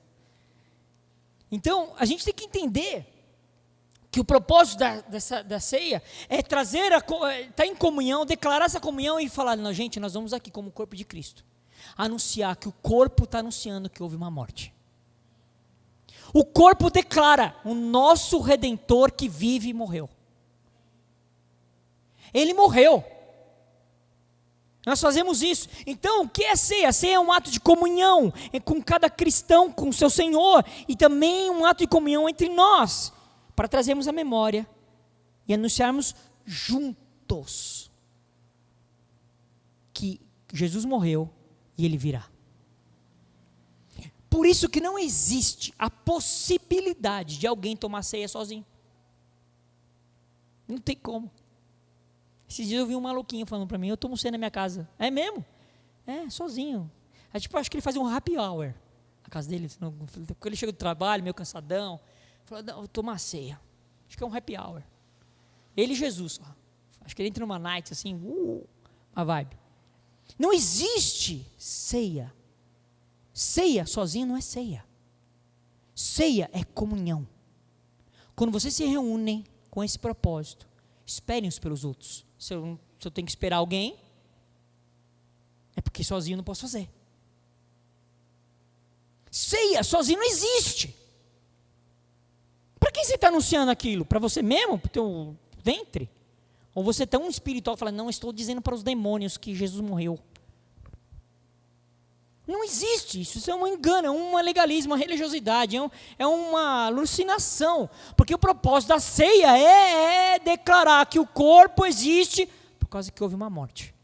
Então, a gente tem que entender que o propósito da ceia é trazer, estar em comunhão, declarar essa comunhão e falar, não, gente, nós vamos aqui como corpo de Cristo, anunciar que o corpo está anunciando que houve uma morte. O corpo declara, o nosso Redentor que vive e morreu. Ele morreu. Nós fazemos isso. Então, o que é ceia? A ceia é um ato de comunhão com cada cristão, com o seu Senhor, e também um ato de comunhão entre nós, para trazermos a memória e anunciarmos juntos que Jesus morreu e Ele virá. Por isso que não existe a possibilidade de alguém tomar ceia sozinho. Não tem como. Esses dias eu vi um maluquinho falando para mim, eu tomo ceia na minha casa. É mesmo? É, sozinho. Aí, tipo, acho que ele fazia um happy hour na casa dele. Quando ele chega do trabalho, meio cansadão, falou, não, vou tomar ceia. Acho que é um happy hour. Ele e Jesus. Acho que ele entra numa night, assim, uma vibe. Não existe ceia. Ceia sozinho não é ceia. Ceia é comunhão. Quando vocês se reúnem com esse propósito, esperem uns pelos outros. Se eu tenho que esperar alguém, é porque sozinho eu não posso fazer. Ceia sozinho não existe. Para quem você está anunciando aquilo? Para você mesmo? Para o teu ventre? Ou você é tão espiritual, fala, não, estou dizendo para os demônios que Jesus morreu. Não existe isso, é um engano, é um legalismo, uma religiosidade, é uma alucinação, porque o propósito da ceia é declarar que o corpo existe por causa que houve uma morte.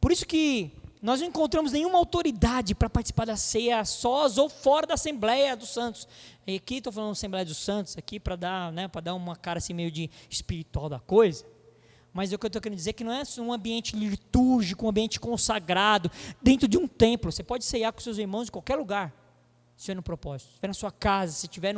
Por isso que nós não encontramos nenhuma autoridade para participar da ceia sós ou fora da Assembleia dos Santos. E aqui estou falando Assembleia dos Santos, aqui para dar uma cara assim meio de espiritual da coisa. Mas o que eu estou querendo dizer é que não é um ambiente litúrgico, um ambiente consagrado, dentro de um templo. Você pode ceiar com seus irmãos em qualquer lugar, se estiver no propósito. Se estiver na sua casa, se estiver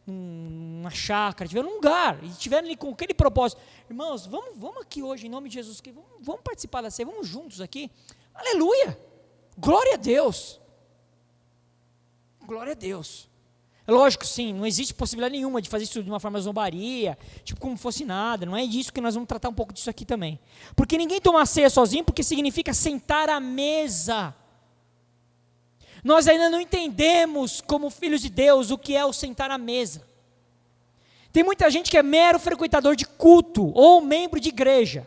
numa chácara, se estiver num lugar, e estiver ali com aquele propósito. Irmãos, vamos aqui hoje, em nome de Jesus, vamos participar da ceia, vamos juntos aqui. Aleluia! Glória a Deus! Glória a Deus! É lógico, sim, não existe possibilidade nenhuma de fazer isso de uma forma zombaria, tipo como fosse nada, não é disso que nós vamos tratar um pouco disso aqui também. Porque ninguém toma ceia sozinho, porque significa sentar à mesa. Nós ainda não entendemos, como filhos de Deus, o que é o sentar à mesa. Tem muita gente que é mero frequentador de culto, ou membro de igreja.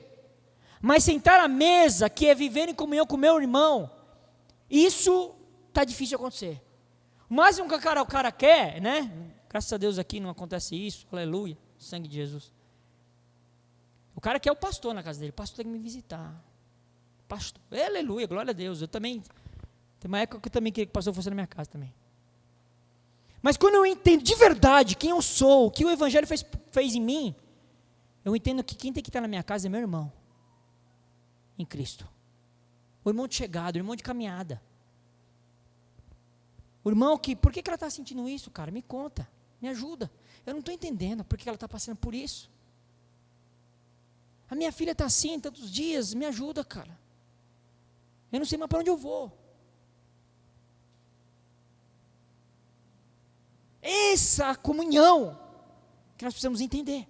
Mas sentar à mesa, que é viver em comunhão com o meu irmão, isso está difícil de acontecer. O máximo que o cara quer, né? Graças a Deus aqui não acontece isso, aleluia, sangue de Jesus. O cara quer o pastor na casa dele, o pastor tem que me visitar. Pastor, aleluia, glória a Deus. Eu também, tem uma época que eu também queria que o pastor fosse na minha casa também. Mas quando eu entendo de verdade quem eu sou, o que o Evangelho fez em mim, eu entendo que quem tem que estar na minha casa é meu irmão, em Cristo. O irmão de chegada, o irmão de caminhada. O irmão por que ela está sentindo isso, cara? Me conta, me ajuda. Eu não estou entendendo por que ela está passando por isso. A minha filha está assim tantos dias, me ajuda, cara. Eu não sei mais para onde eu vou. Essa comunhão que nós precisamos entender.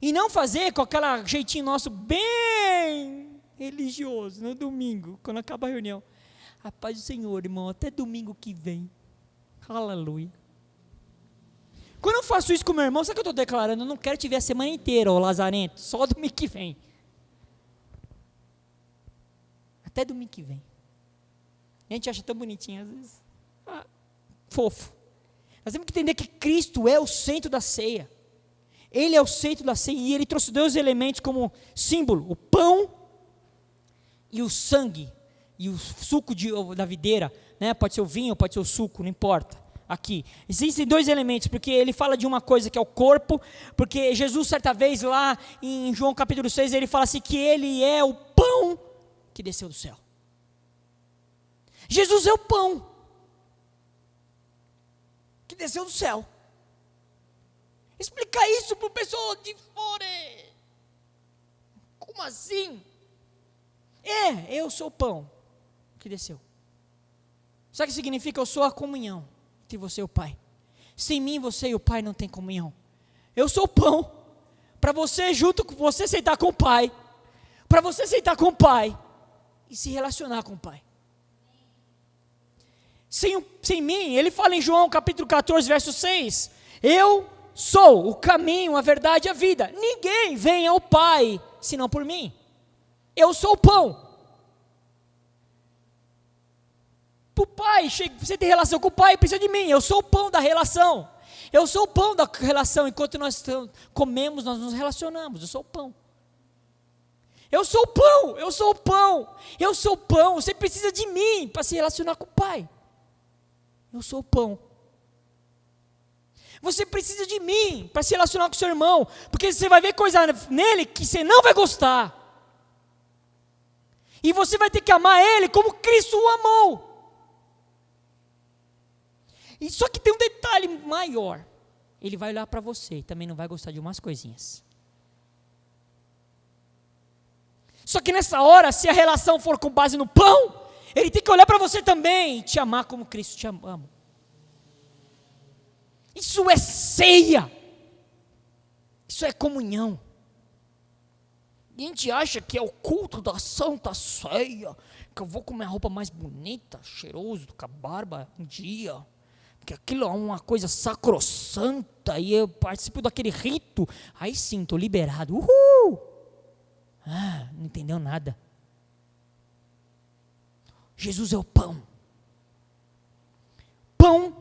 E não fazer com aquele jeitinho nosso bem religioso, no domingo, quando acaba a reunião. A paz do Senhor, irmão, até domingo que vem. Aleluia. Quando eu faço isso com meu irmão, sabe o que eu estou declarando? Eu não quero te ver a semana inteira, ô lazarento, só domingo que vem. Até domingo que vem. A gente acha tão bonitinho, às vezes. Fofo. Nós temos que entender que Cristo é o centro da ceia. Ele é o centro da ceia e Ele trouxe dois elementos como símbolo, o pão e o sangue. E o suco da videira, né? Pode ser o vinho, pode ser o suco, não importa. Aqui, existem dois elementos, porque ele fala de uma coisa que é o corpo, porque Jesus certa vez lá em João capítulo 6, ele fala assim que ele é o pão que desceu do céu. Jesus é o pão que desceu do céu. Explicar isso para o pessoal de fora. Como assim? Eu sou o pão que desceu. Sabe o que significa? Eu sou a comunhão entre você e o Pai. Sem mim, você e o Pai não tem comunhão. Eu sou o pão. Para você, junto com você, sentar com o Pai. Para você sentar com o Pai e se relacionar com o Pai. Sem mim, ele fala em João capítulo 14, verso 6. Eu sou o caminho, a verdade e a vida. Ninguém vem ao Pai senão por mim. Eu sou o pão. Para o Pai, você tem relação com o Pai, precisa de mim. Eu sou o pão da relação. Eu sou o pão da relação. Enquanto nós comemos, nós nos relacionamos. Eu sou o pão. Eu sou o pão. Eu sou o pão. Eu sou o pão. Você precisa de mim para se relacionar com o Pai. Eu sou o pão. Você precisa de mim para se relacionar com o seu irmão, porque você vai ver coisa nele que você não vai gostar. E você vai ter que amar ele como Cristo o amou. E só que tem um detalhe maior. Ele vai olhar para você e também não vai gostar de umas coisinhas. Só que nessa hora, se a relação for com base no pão, ele tem que olhar para você também e te amar como Cristo te ama. Isso é ceia. Isso é comunhão. E a gente acha que é o culto da Santa Ceia, que eu vou com minha roupa mais bonita, cheiroso, com a barba um dia, que aquilo é uma coisa sacrossanta, e eu participo daquele rito, aí sim, estou liberado. Uhul! Não entendeu nada. Jesus é o pão. Pão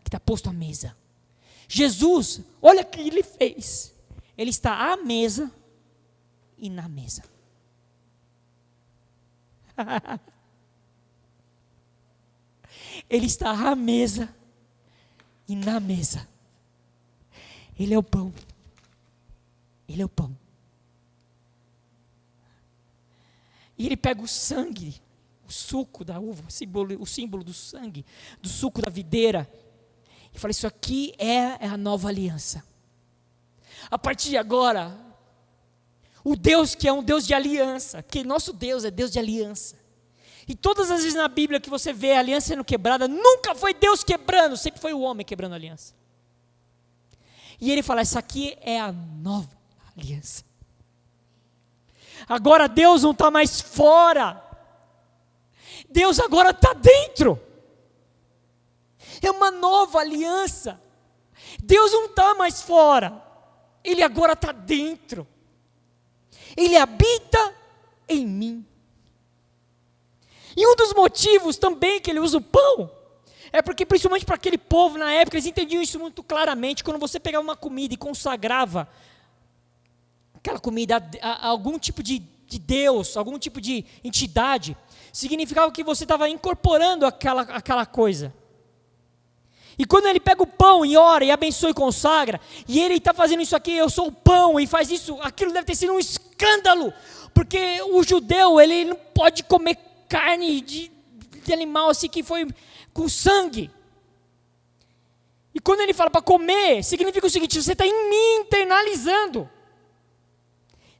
que está posto à mesa. Jesus, olha o que ele fez. Ele está à mesa e na mesa. Ele está à mesa e na mesa. Ele é o pão. Ele é o pão. E ele pega o sangue, o suco da uva, o símbolo do sangue, do suco da videira, e fala: isso aqui é a nova aliança. A partir de agora, o Deus que é um Deus de aliança, que nosso Deus é Deus de aliança. E todas as vezes na Bíblia que você vê a aliança sendo quebrada, nunca foi Deus quebrando, sempre foi o homem quebrando a aliança. E ele fala: essa aqui é a nova aliança. Agora Deus não está mais fora. Deus agora está dentro. É uma nova aliança. Deus não está mais fora. Ele agora está dentro. Ele habita em mim. E um dos motivos também que ele usa o pão, é porque principalmente para aquele povo na época, eles entendiam isso muito claramente. Quando você pegava uma comida e consagrava aquela comida a algum tipo de Deus, algum tipo de entidade, significava que você estava incorporando aquela coisa. E quando ele pega o pão e ora, e abençoa e consagra, e ele está fazendo isso aqui: eu sou o pão, e faz isso, aquilo deve ter sido um escândalo, porque o judeu, ele não pode comer carne de animal assim que foi com sangue. E quando ele fala para comer, significa o seguinte: você está em mim internalizando.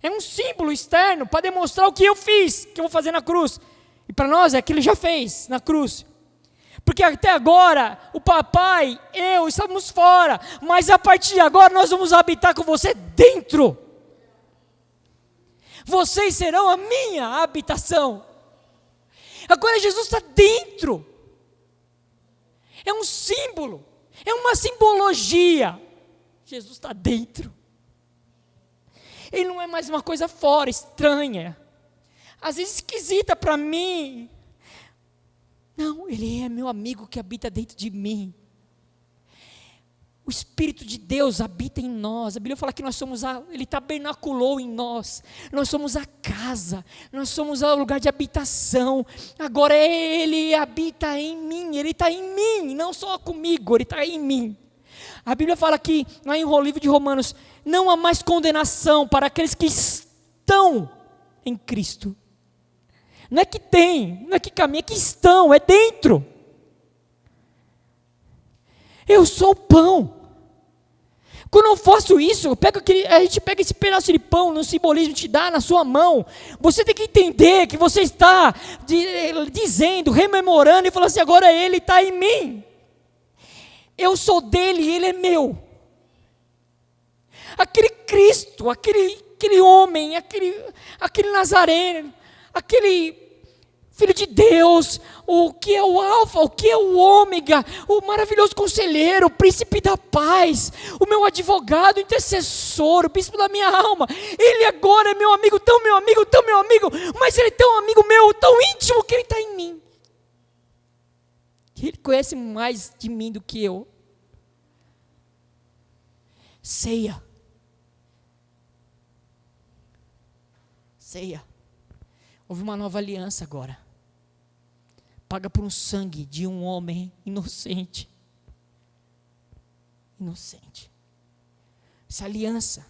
É um símbolo externo para demonstrar o que eu fiz, que eu vou fazer na cruz. E para nós é que ele já fez na cruz. Porque até agora, o papai, eu, estamos fora. Mas a partir de agora, nós vamos habitar com você dentro. Vocês serão a minha habitação. Agora Jesus está dentro. É um símbolo. É uma simbologia. Jesus está dentro. Ele não é mais uma coisa fora, estranha, às vezes esquisita para mim. Não, ele é meu amigo que habita dentro de mim. O Espírito de Deus habita em nós. A Bíblia fala que nós somos ele tabernaculou em nós. Nós somos a casa, nós somos o lugar de habitação. Agora ele habita em mim, ele está em mim, não só comigo, ele está em mim. A Bíblia fala que, lá no livro de Romanos, não há mais condenação para aqueles que estão em Cristo. Não é que tem, não é que caminha, é que estão, é dentro. Eu sou o pão. Quando eu faço isso, a gente pega esse pedaço de pão, no simbolismo, te dá na sua mão. Você tem que entender que você está dizendo, rememorando, e falando assim, agora ele está em mim. Eu sou dele e ele é meu. Aquele Cristo, aquele homem, aquele Nazareno, aquele Filho de Deus, o que é o Alfa, o que é o Ômega, o maravilhoso conselheiro, o príncipe da paz, o meu advogado, o intercessor, o bispo da minha alma. Ele agora é meu amigo, tão meu amigo, mas ele é tão amigo meu, tão íntimo que ele está em mim. Ele conhece mais de mim do que eu. Ceia. Houve uma nova aliança agora. Paga por um sangue de um homem inocente. Essa aliança.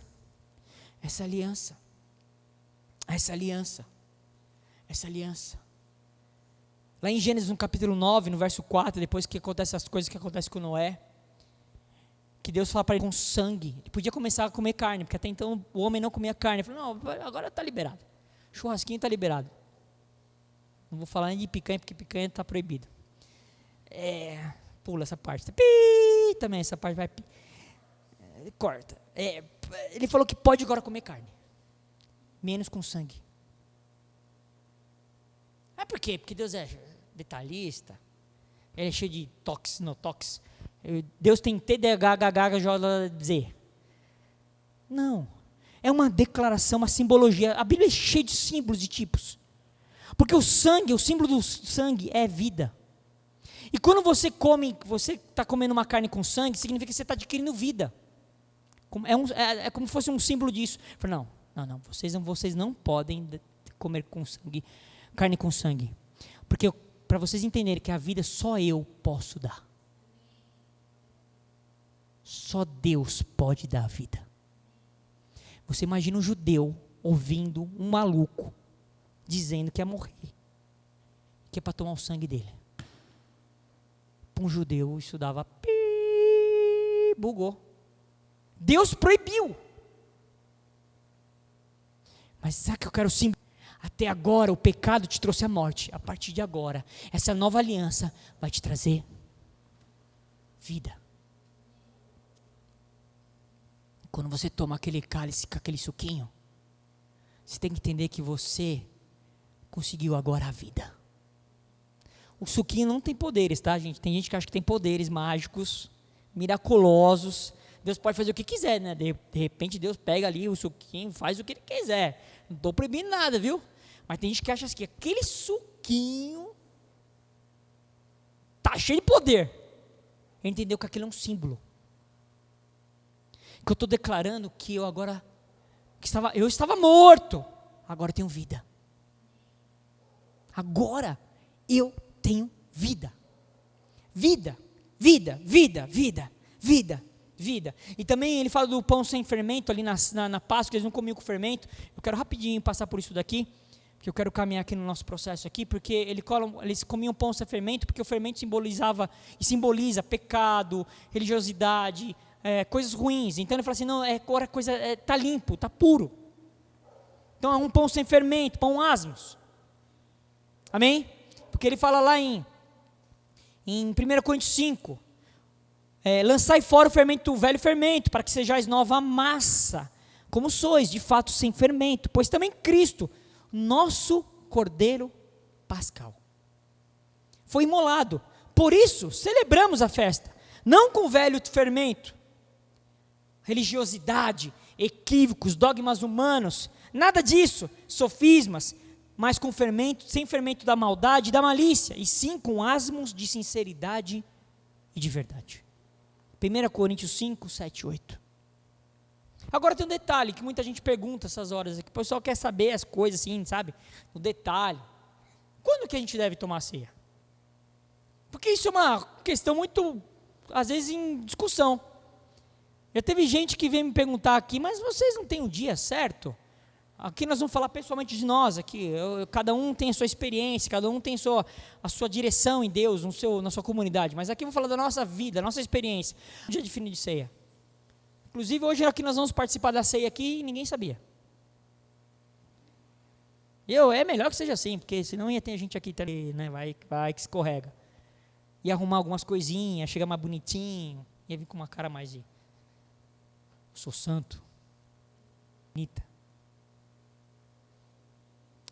Lá em Gênesis, no capítulo 9, no verso 4, depois que acontecem as coisas que acontecem com Noé, que Deus fala para ele com sangue. Ele podia começar a comer carne, porque até então o homem não comia carne. Ele falou, não, agora está liberado. Churrasquinho está liberado. Não vou falar nem de picanha, porque picanha está proibido. Pula essa parte. Também essa parte vai. Corta. Ele falou que pode agora comer carne. Menos com sangue. Por quê? Porque Deus é detalhista. Ele é cheio de tox, no tox. Deus tem TDAH, Z. Não. É uma declaração, uma simbologia. A Bíblia é cheia de símbolos e tipos. Porque o sangue, o símbolo do sangue é vida. E quando você está comendo uma carne com sangue, significa que você está adquirindo vida. É como se fosse um símbolo disso. Não, vocês não podem comer com sangue, carne com sangue. Porque para vocês entenderem que a vida só eu posso dar. Só Deus pode dar a vida. Você imagina um judeu ouvindo um maluco dizendo que ia morrer, que é para tomar o sangue dele. Para um judeu isso dava bugou. Deus proibiu. Mas sabe que eu quero sim? Até agora o pecado te trouxe a morte. A partir de agora, essa nova aliança vai te trazer vida. Quando você toma aquele cálice com aquele suquinho, você tem que entender que você conseguiu agora a vida. O suquinho não tem poderes, tá, gente? Tem gente que acha que tem poderes mágicos, miraculosos. Deus pode fazer o que quiser, né? De repente Deus pega ali o suquinho, faz o que ele quiser. Não estou proibindo nada, viu? Mas tem gente que acha que aquele suquinho tá cheio de poder. Ele entendeu que aquele é um símbolo. Que eu estou declarando que eu agora, eu estava morto, agora eu tenho vida. Agora eu tenho vida. Vida. E também ele fala do pão sem fermento, ali na Páscoa, eles não comiam com fermento. Eu quero rapidinho passar por isso daqui, porque eu quero caminhar aqui no nosso processo aqui, porque eles comiam pão sem fermento, porque o fermento simbolizava e simboliza pecado, religiosidade, coisas ruins. Então ele fala assim, não, agora a coisa está limpo, está puro. Então é um pão sem fermento, pão asmos. Amém? Porque ele fala lá em 1 Coríntios 5, lançai fora o velho fermento, para que sejais nova massa, como sois, de fato, sem fermento, pois também Cristo, nosso Cordeiro Pascal, foi imolado. Por isso, celebramos a festa, não com velho fermento, religiosidade, equívocos, dogmas humanos, nada disso, sofismas, mas com fermento, sem fermento da maldade e da malícia, e sim com asmos de sinceridade e de verdade. 1 Coríntios 5, 7, 8. Agora tem um detalhe que muita gente pergunta essas horas, que o pessoal quer saber as coisas assim, sabe? O detalhe. Quando que a gente deve tomar ceia? Porque isso é uma questão muito, às vezes, em discussão. Já teve gente que veio me perguntar aqui, mas vocês não têm um dia certo? Aqui nós vamos falar pessoalmente de nós, aqui, cada um tem a sua experiência, cada um tem a sua direção em Deus, na sua comunidade, mas aqui eu vou falar da nossa vida, da nossa experiência. Um dia definido de ceia. Inclusive, hoje é que nós vamos participar da ceia aqui e ninguém sabia. É melhor que seja assim, porque senão ia ter gente aqui, né, vai que escorrega. Ia arrumar algumas coisinhas, chegar mais bonitinho, ia vir com uma cara mais de, sou santo, bonita.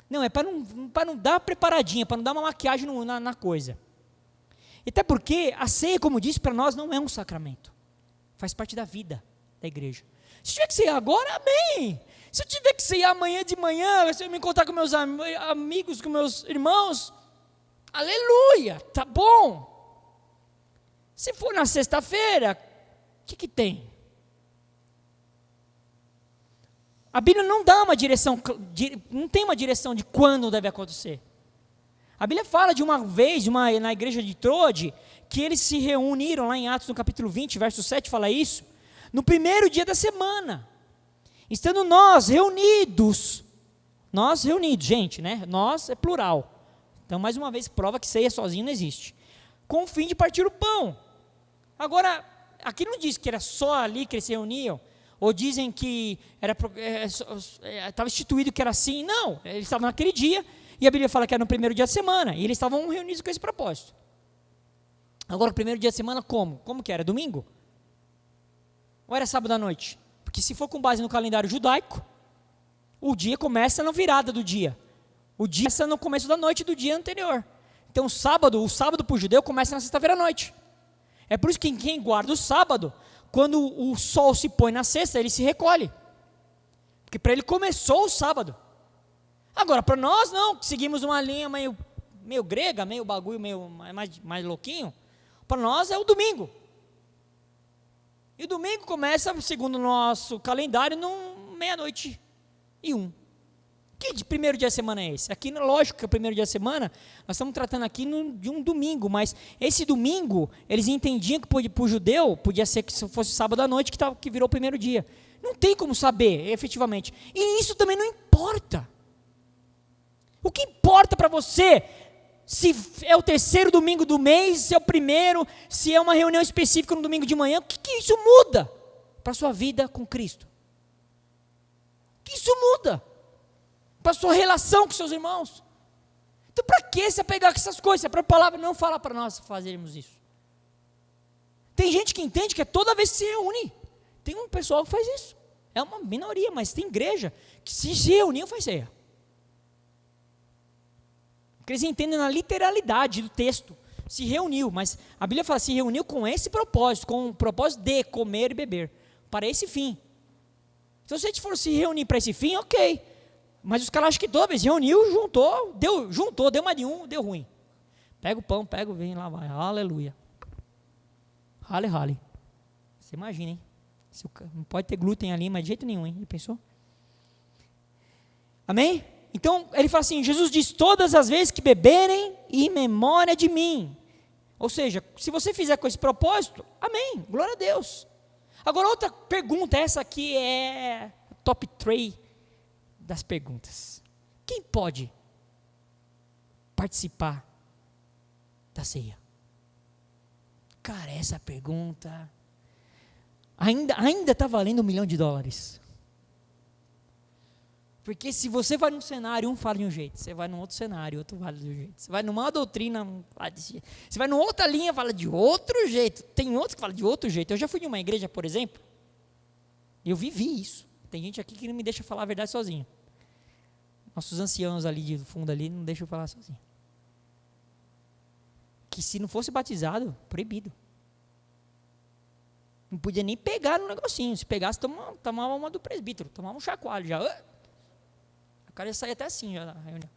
Não, é para não dar uma preparadinha, para não dar uma maquiagem na coisa. E até porque a ceia, como disse, para nós não é um sacramento. Faz parte da vida da igreja. Se tiver que ceiar agora, amém. Se eu tiver que ceiar amanhã de manhã, se eu me encontrar com meus amigos, com meus irmãos, aleluia, tá bom. Se for na sexta-feira, o que tem? A Bíblia não dá uma direção, não tem uma direção de quando deve acontecer. A Bíblia fala de uma vez, na igreja de Troade, que eles se reuniram lá em Atos no capítulo 20, verso 7, fala isso, no primeiro dia da semana, estando nós reunidos, gente, né? Nós é plural. Então, mais uma vez, prova que ceia sozinho não existe. Com o fim de partir o pão. Agora, aqui não diz que era só ali que eles se reuniam, ou dizem que estava instituído que era assim. Não, eles estavam naquele dia, e a Bíblia fala que era no primeiro dia da semana, e eles estavam reunidos com esse propósito. Agora, o primeiro dia da semana, como? Como que era? Domingo? Ou era sábado à noite? Porque se for com base no calendário judaico, o dia começa na virada do dia. O dia começa no começo da noite do dia anterior. Então, o sábado para o judeu começa na sexta-feira à noite. É por isso que quem guarda o sábado, quando o sol se põe na sexta, ele se recolhe. Porque para ele começou o sábado. Agora, para nós não, que seguimos uma linha meio grega, meio bagulho, meio mais louquinho, para nós é o domingo. E o domingo começa, segundo o nosso calendário, meia-noite e 1. Que primeiro dia da semana é esse? Aqui, lógico que é o primeiro dia da semana, nós estamos tratando aqui de um domingo, mas esse domingo, eles entendiam que para o judeu, podia ser que se fosse sábado à noite, que virou o primeiro dia. Não tem como saber, efetivamente. E isso também não importa. O que importa para você, se é o terceiro domingo do mês, se é o primeiro, se é uma reunião específica no domingo de manhã, o que isso muda para a sua vida com Cristo? O que isso muda para a sua relação com seus irmãos? Então, para que se apegar com essas coisas? Se a própria palavra não fala para nós fazermos isso. Tem gente que entende que é toda vez que se reúne. Tem um pessoal que faz isso. É uma minoria, mas tem igreja que se reuniu faz ceia. Porque eles entendem na literalidade do texto. Se reuniu, mas a Bíblia fala, se reuniu com esse propósito, com o propósito de comer e beber, para esse fim. Então, se a gente for se reunir para esse fim, ok. Mas os caras acham que toda vez reuniu, juntou, deu mais de um, deu ruim. Pega o pão, vem lá, vai, aleluia. Hale. Você imagina, hein? Não pode ter glúten ali, mas de jeito nenhum, hein? Já pensou? Amém? Então, ele fala assim, Jesus diz, todas as vezes que beberem, em memória de mim. Ou seja, se você fizer com esse propósito, amém, glória a Deus. Agora, outra pergunta, essa aqui é top 3 das perguntas. Quem pode participar da ceia? Cara, essa pergunta ainda está valendo $1 milhão. Porque se você vai num cenário, um fala de um jeito, você vai num outro cenário, outro fala de um jeito, você vai numa doutrina, fala de jeito, você vai numa outra linha, fala de outro jeito, tem outros que falam de outro jeito. Eu já fui em uma igreja, por exemplo, e eu vivi isso. Tem gente aqui que não me deixa falar a verdade sozinho. Nossos anciãos ali de fundo ali não deixam eu falar sozinho. Que se não fosse batizado, proibido. Não podia nem pegar no negocinho. Se pegasse, tomava uma do presbítero, tomava um chacoalho já. O cara ia sair até assim já na reunião.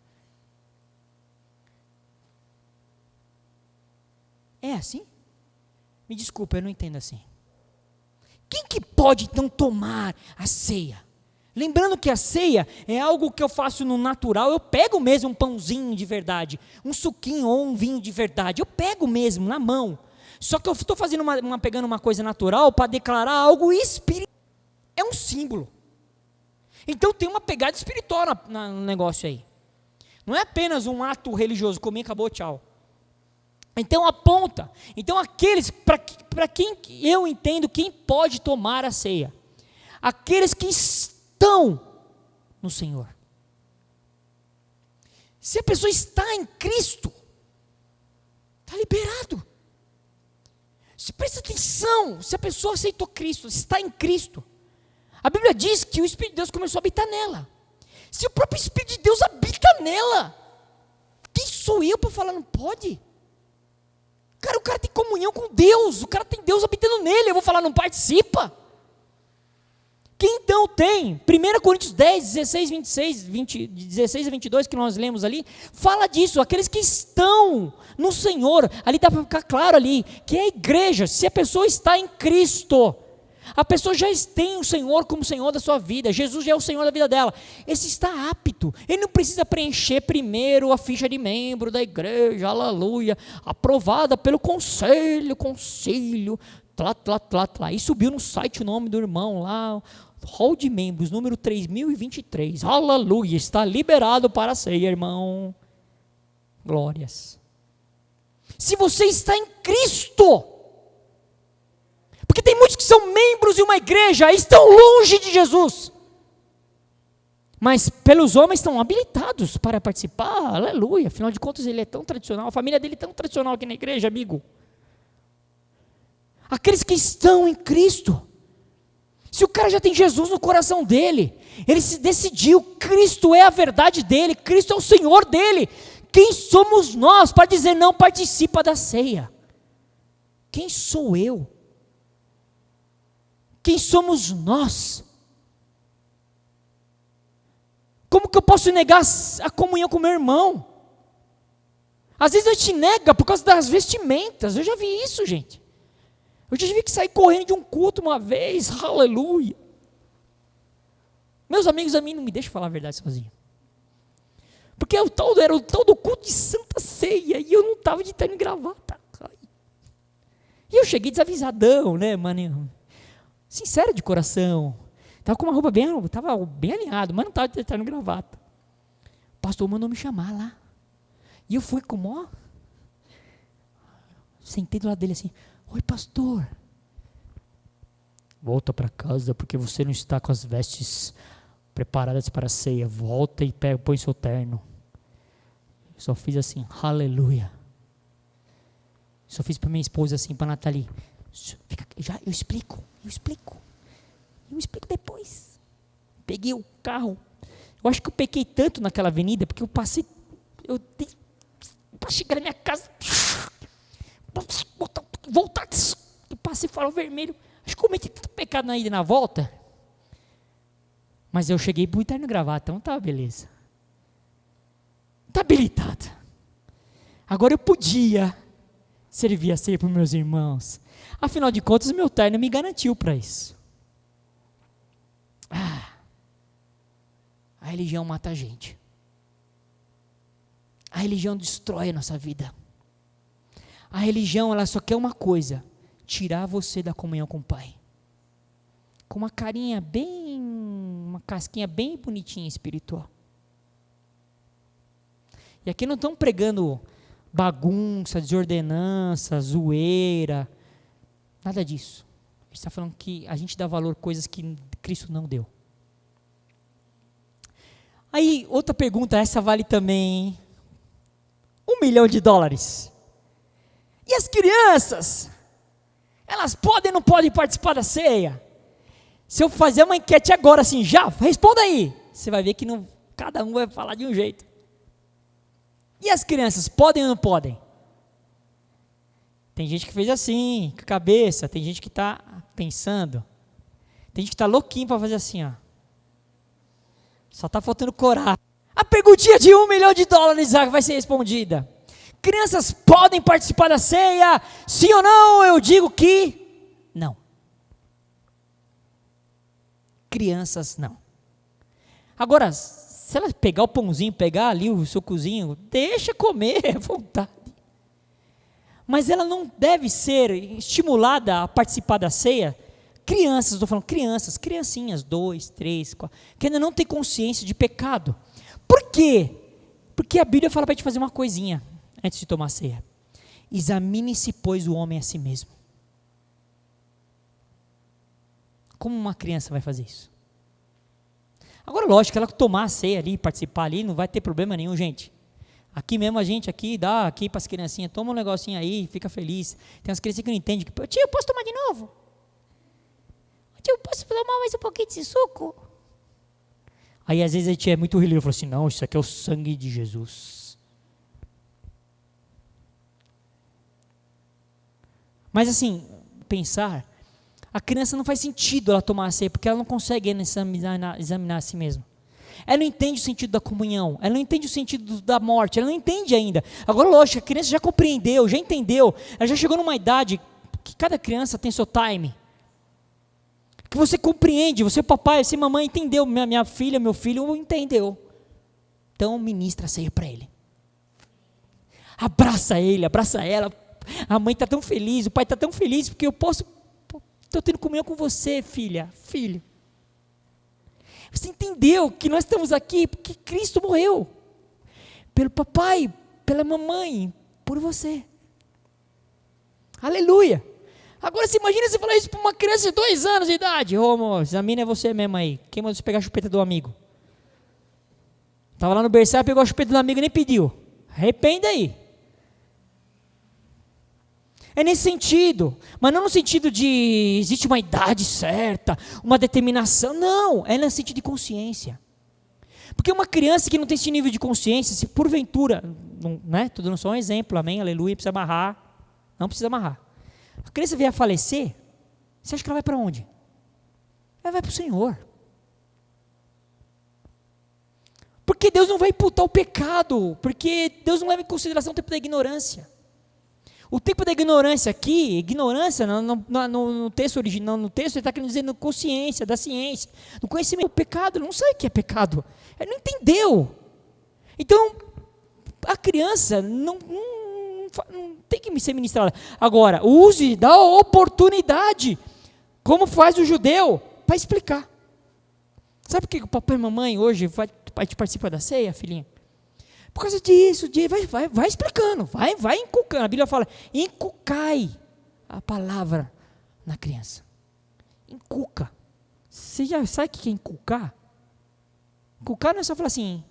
É assim? Me desculpa, eu não entendo assim. Quem que pode então tomar a ceia? Lembrando que a ceia é algo que eu faço no natural, eu pego mesmo um pãozinho de verdade, um suquinho ou um vinho de verdade, eu pego mesmo na mão. Só que eu estou fazendo pegando uma coisa natural para declarar algo espiritual. É um símbolo. Então tem uma pegada espiritual no negócio aí. Não é apenas um ato religioso, comi, acabou, tchau. Então aponta. Então aqueles, para quem eu entendo, quem pode tomar a ceia. aqueles que estão no Senhor. Se a pessoa está em Cristo, está liberado. Se presta atenção, se a pessoa aceitou Cristo, está em Cristo, a Bíblia diz que o Espírito de Deus começou a habitar nela. Se o próprio Espírito de Deus habita nela, quem sou eu para falar não pode? Cara, o cara tem comunhão com Deus, o cara tem Deus habitando nele, eu vou falar não participa? Quem então tem? 1 Coríntios 10, 16, 26, 16 a 22 que nós lemos ali, fala disso, aqueles que estão no Senhor, ali dá para ficar claro ali, que é a igreja, se a pessoa está em Cristo, a pessoa já tem o Senhor como Senhor da sua vida, Jesus já é o Senhor da vida dela, esse está apto, ele não precisa preencher primeiro a ficha de membro da igreja, aleluia, aprovada pelo concílio, e subiu no site o nome do irmão lá, hall de membros, número 3023, aleluia, está liberado para a ceia, irmão, glórias. Se você está em Cristo, porque tem muitos que são membros de uma igreja, estão longe de Jesus, mas pelos homens estão habilitados para participar, aleluia, afinal de contas ele é tão tradicional, a família dele é tão tradicional aqui na igreja, amigo. Aqueles que estão em Cristo, se o cara já tem Jesus no coração dele, ele se decidiu, Cristo é a verdade dele, Cristo é o Senhor dele, quem somos nós para dizer não participa da ceia? Quem sou eu? Quem somos nós? Como que eu posso negar a comunhão com meu irmão? Às vezes a gente nega por causa das vestimentas, eu já vi isso, gente. Eu já tive que sair correndo de um culto uma vez, aleluia. Meus amigos a mim não me deixam falar a verdade sozinho. Porque era o tal do culto de Santa Ceia, e eu não estava de terno e gravata. E eu cheguei desavisadão, né, mano? Sincero de coração. Estava com uma roupa estava bem alinhado, mas não estava de terno e gravata. O pastor mandou me chamar lá. E eu fui com o sentei do lado dele assim, oi pastor, volta para casa porque você não está com as vestes preparadas para a ceia, volta e põe seu terno. Eu só fiz assim, aleluia. Só fiz para minha esposa assim, para a Nathalie, eu explico depois. Peguei o carro, eu acho que eu pequei tanto naquela avenida, porque eu passei, para chegar na minha casa, voltar, eu passei farol vermelho, acho que cometi tanto pecado na ida e na volta, mas eu cheguei por terno e gravata, então tá, beleza, tá habilitado, agora eu podia servir a ceia para os meus irmãos, afinal de contas meu terno me garantiu para isso. A religião mata a gente, a religião destrói a nossa vida. A religião, ela só quer uma coisa, tirar você da comunhão com o Pai. Com uma casquinha bem bonitinha espiritual. E aqui não estão pregando bagunça, desordenança, zoeira, nada disso. A gente está falando que a gente dá valor a coisas que Cristo não deu. Aí, outra pergunta, essa vale também, hein? $1 milhão. E as crianças? Elas podem ou não podem participar da ceia? Se eu fazer uma enquete agora assim, já, responda aí. Você vai ver que não, cada um vai falar de um jeito. E as crianças, podem ou não podem? Tem gente que fez assim, com a cabeça, tem gente que está pensando. Tem gente que está louquinho para fazer assim, ó. Só está faltando coragem. A perguntinha de $1 milhão vai ser respondida. Crianças podem participar da ceia? Sim ou não? Eu digo que não. Crianças não. Agora, se ela pegar o pãozinho, pegar ali o sucozinho, deixa comer à vontade. Mas ela não deve ser estimulada a participar da ceia. Crianças, estou falando crianças, criancinhas, 2, 3, 4, que ainda não tem consciência de pecado. Por quê? Porque a Bíblia fala para a gente fazer uma coisinha antes de tomar ceia. Examine-se, pois, o homem a si mesmo. Como uma criança vai fazer isso? Agora, lógico, ela tomar a ceia ali, participar ali, não vai ter problema nenhum, gente. Aqui mesmo a gente dá aqui para as criancinhas, toma um negocinho aí, fica feliz. Tem umas crianças que não entendem, tio, eu posso tomar de novo? Tio, eu posso tomar mais um pouquinho desse suco? Aí às vezes a gente é muito religioso, fala assim, não, isso aqui é o sangue de Jesus. Mas assim, pensar, a criança não faz sentido ela tomar a ceia, porque ela não consegue examinar a si mesma. Ela não entende o sentido da comunhão, ela não entende o sentido da morte, ela não entende ainda. Agora, lógico, a criança já compreendeu, já entendeu, ela já chegou numa idade que cada criança tem seu time. Que você compreende, você papai, você mamãe entendeu, minha filha, meu filho entendeu. Então, ministra a ceia para ele. Abraça ele, abraça ela. A mãe está tão feliz, o pai está tão feliz, porque estou tendo comunhão com você, filha, filho. Você entendeu que nós estamos aqui porque Cristo morreu. Pelo papai, pela mamãe, por você. Aleluia. Agora você imagina você falar isso para uma criança de 2 anos de idade. Ô amor, examina você mesmo aí. Quem mandou você pegar a chupeta do amigo? Estava lá no berçário, pegou a chupeta do amigo e nem pediu. Arrependa aí. É nesse sentido, mas não no sentido de existe uma idade certa, uma determinação, não, é no sentido de consciência. Porque uma criança que não tem esse nível de consciência, se porventura, estou dando só um exemplo, amém, aleluia, precisa amarrar, não precisa amarrar. A criança vier a falecer, você acha que ela vai para onde? Ela vai para o Senhor. Porque Deus não vai imputar o pecado, porque Deus não leva em consideração o tempo da ignorância. O tempo da ignorância aqui, ignorância no texto original, no texto ele está querendo dizer no consciência, da ciência, no conhecimento do pecado, ele não sabe o que é pecado, ele não entendeu. Então, a criança não tem que ser ministrada. Agora, use da oportunidade, como faz o judeu, para explicar. Sabe por que o papai e a mamãe hoje vai participar da ceia, filhinha? Por causa disso, vai explicando, vai inculcando. A Bíblia fala, inculcai a palavra na criança. Inculca. Você já sabe o que é inculcar? Inculcar não é só falar assim,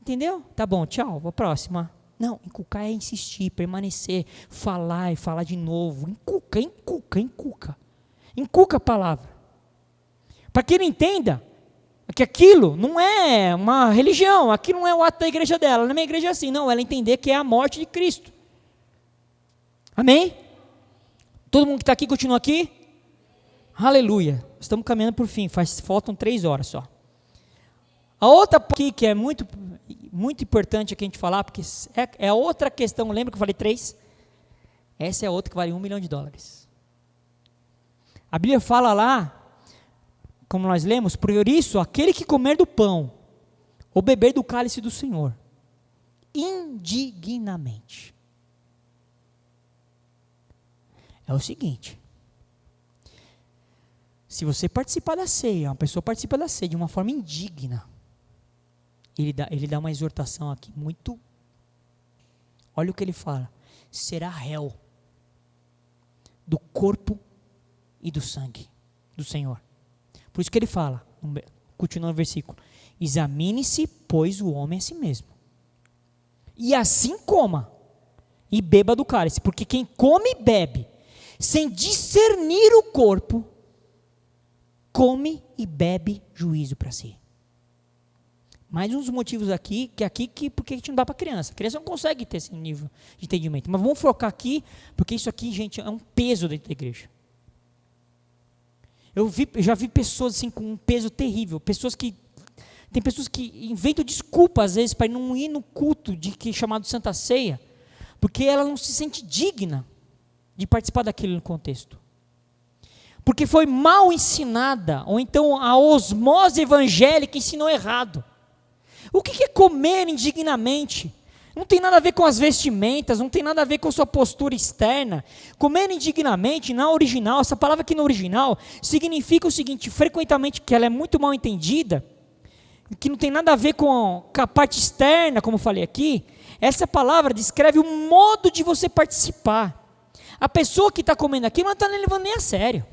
entendeu? Tá bom, tchau, vou para a próxima. Não, inculcar é insistir, permanecer, falar e falar de novo. Inculca. Inculca a palavra. Para que ele entenda que aquilo não é uma religião, aquilo não é o ato da igreja dela, na minha igreja é assim, não, ela entender que é a morte de Cristo. Amém? Todo mundo que está aqui, continua aqui? Aleluia, estamos caminhando por fim, faltam 3 horas só. A outra aqui que é muito, muito importante aqui a gente falar, porque é outra questão, lembra que eu falei 3? Essa é a outra que vale $1 milhão. A Bíblia fala lá, como nós lemos, por isso, aquele que comer do pão, ou beber do cálice do Senhor, indignamente. É o seguinte, se você participar da ceia, uma pessoa participa da ceia de uma forma indigna, ele dá uma exortação aqui, muito, olha o que ele fala, será réu do corpo e do sangue do Senhor. Por isso que ele fala, continuando o versículo, examine-se, pois, o homem a si mesmo. E assim coma e beba do cálice, porque quem come e bebe, sem discernir o corpo, come e bebe juízo para si. Mais uns motivos aqui, porque a gente não dá para criança. A criança não consegue ter esse nível de entendimento. Mas vamos focar aqui, porque isso aqui, gente, é um peso dentro da igreja. Eu já vi pessoas assim com um peso terrível, tem pessoas que inventam desculpa às vezes para não ir no culto chamado Santa Ceia, porque ela não se sente digna de participar daquele no contexto. Porque foi mal ensinada, ou então a osmose evangélica ensinou errado. O que é comer indignamente? Não tem nada a ver com as vestimentas, não tem nada a ver com a sua postura externa. Comer indignamente, na original, essa palavra aqui no original, significa o seguinte, frequentemente, que ela é muito mal entendida, que não tem nada a ver com a parte externa, como eu falei aqui, essa palavra descreve o modo de você participar. A pessoa que está comendo aqui não está levando nem a sério.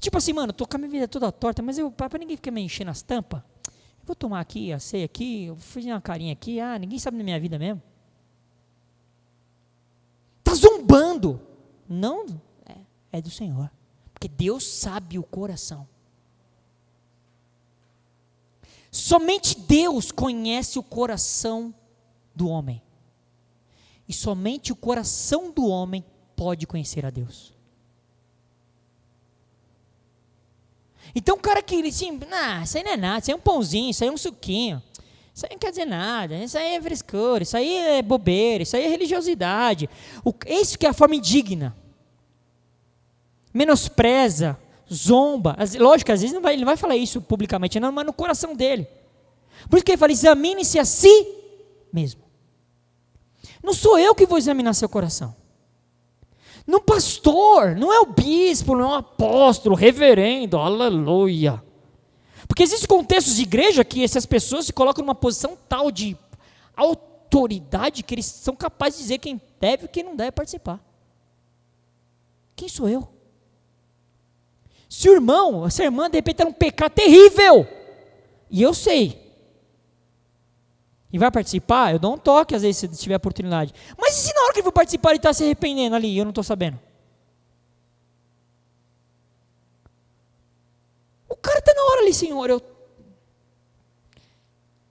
tipo assim, mano, tô com a minha vida toda torta, mas pra ninguém ficar me enchendo as tampas, eu vou tomar aqui, a ceia aqui, eu vou fazer uma carinha aqui, ninguém sabe da minha vida mesmo. Tá zombando. Não, é do Senhor. Porque Deus sabe o coração. Somente Deus conhece o coração do homem. E somente o coração do homem pode conhecer a Deus. Então o cara que assim, isso aí não é nada, isso aí é um pãozinho, isso aí é um suquinho, isso aí não quer dizer nada, isso aí é frescura, isso aí é bobeira, isso aí é religiosidade. Isso que é a forma indigna. Menospreza, zomba. Lógico, às vezes ele não vai falar isso publicamente, não, mas no coração dele. Por isso que ele fala, examine-se a si mesmo. Não sou eu que vou examinar seu coração. Não pastor, não é o bispo, não é o apóstolo, reverendo, aleluia. Porque existem contextos de igreja que essas pessoas se colocam numa posição tal de autoridade que eles são capazes de dizer quem deve e quem não deve participar. Quem sou eu? Se o irmão, essa irmã, de repente está num pecado terrível, e eu sei, e vai participar, eu dou um toque às vezes se tiver oportunidade. Mas e se na hora que ele for participar ele está se arrependendo ali, e eu não estou sabendo? O cara está na hora ali, Senhor,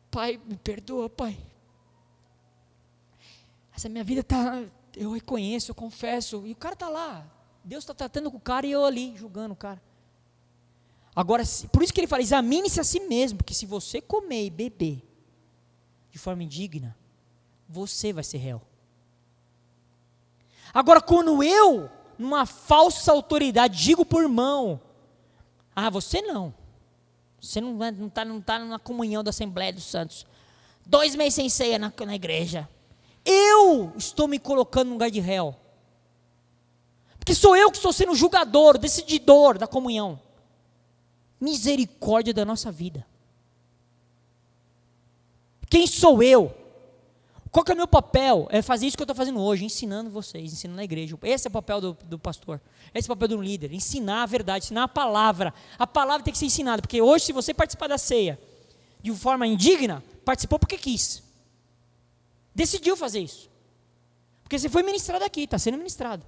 Pai, me perdoa, Pai. Essa minha vida está, eu reconheço, eu confesso, e o cara está lá. Deus está tratando com o cara e eu ali, julgando o cara. Agora, por isso que ele fala, examine-se a si mesmo, porque se você comer e beber de forma indigna, você vai ser réu. Agora, quando eu, numa falsa autoridade, digo por irmão, você não está na comunhão da Assembleia dos Santos, 2 meses sem ceia na igreja, eu estou me colocando no lugar de réu. Porque sou eu que estou sendo julgador, decididor da comunhão. Misericórdia da nossa vida. Quem sou eu? Qual que é o meu papel? É fazer isso que eu estou fazendo hoje, ensinando vocês, ensinando a igreja. Esse é o papel do pastor, esse é o papel do líder, ensinar a verdade, ensinar a palavra. A palavra tem que ser ensinada, porque hoje se você participar da ceia de forma indigna, participou porque quis. Decidiu fazer isso. Porque você foi ministrado aqui, está sendo ministrado.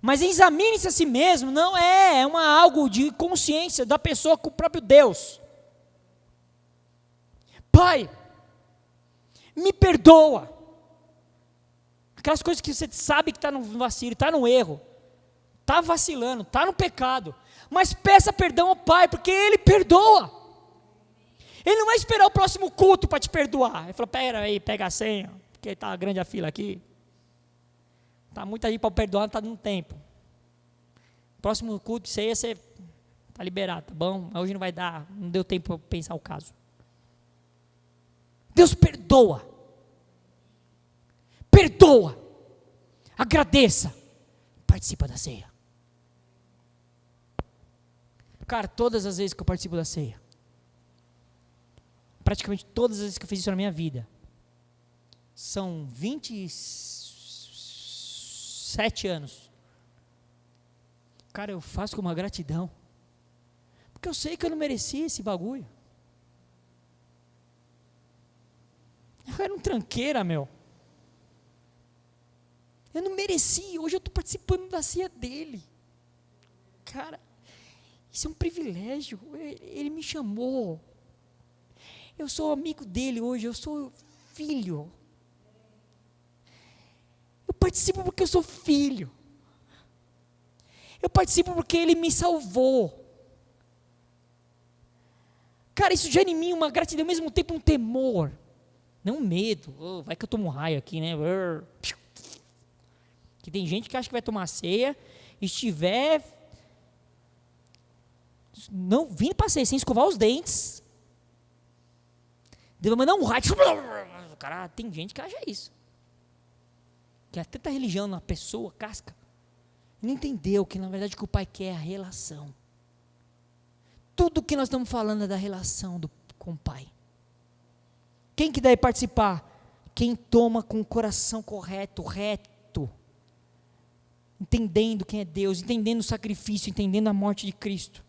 Mas examine-se a si mesmo, não é algo de consciência da pessoa com o próprio Deus. Pai, me perdoa. Aquelas coisas que você sabe que está no vacilo, está no erro, está vacilando, está no pecado. Mas peça perdão ao Pai, porque Ele perdoa. Ele não vai esperar o próximo culto para te perdoar. Ele falou, pera aí, pega a senha, porque está grande a fila aqui. Está muita gente para perdoar, não está dando tempo. Próximo culto, ceia, você está liberado, tá bom? Hoje não vai dar, não deu tempo para pensar o caso. Deus perdoa. Perdoa. Agradeça. Participa da ceia. Cara, todas as vezes que eu participo da ceia, praticamente todas as vezes que eu fiz isso na minha vida, são 27 anos. Cara, eu faço com uma gratidão. Porque eu sei que eu não merecia esse bagulho. Eu era um tranqueira, meu. Eu não merecia. Hoje eu estou participando da ceia dele. Cara, isso é um privilégio. Ele me chamou. Eu sou amigo dele hoje. Eu sou filho. Eu participo porque eu sou filho. Eu participo porque ele me salvou. Cara, isso gera em mim uma gratidão, ao mesmo tempo um temor. Não medo. Vai que eu tomo um raio aqui, né? Que tem gente que acha que vai tomar ceia e estiver não vindo para ceia sem escovar os dentes. Deus vai mandar um raio. Cara, tem gente que acha isso. Que há tanta religião na pessoa, casca. Não entendeu que na verdade o que o Pai quer é a relação. Tudo que nós estamos falando é da relação com o Pai. Quem que deve participar? Quem toma com o coração correto, reto. entendendo quem é Deus, entendendo o sacrifício, entendendo a morte de Cristo.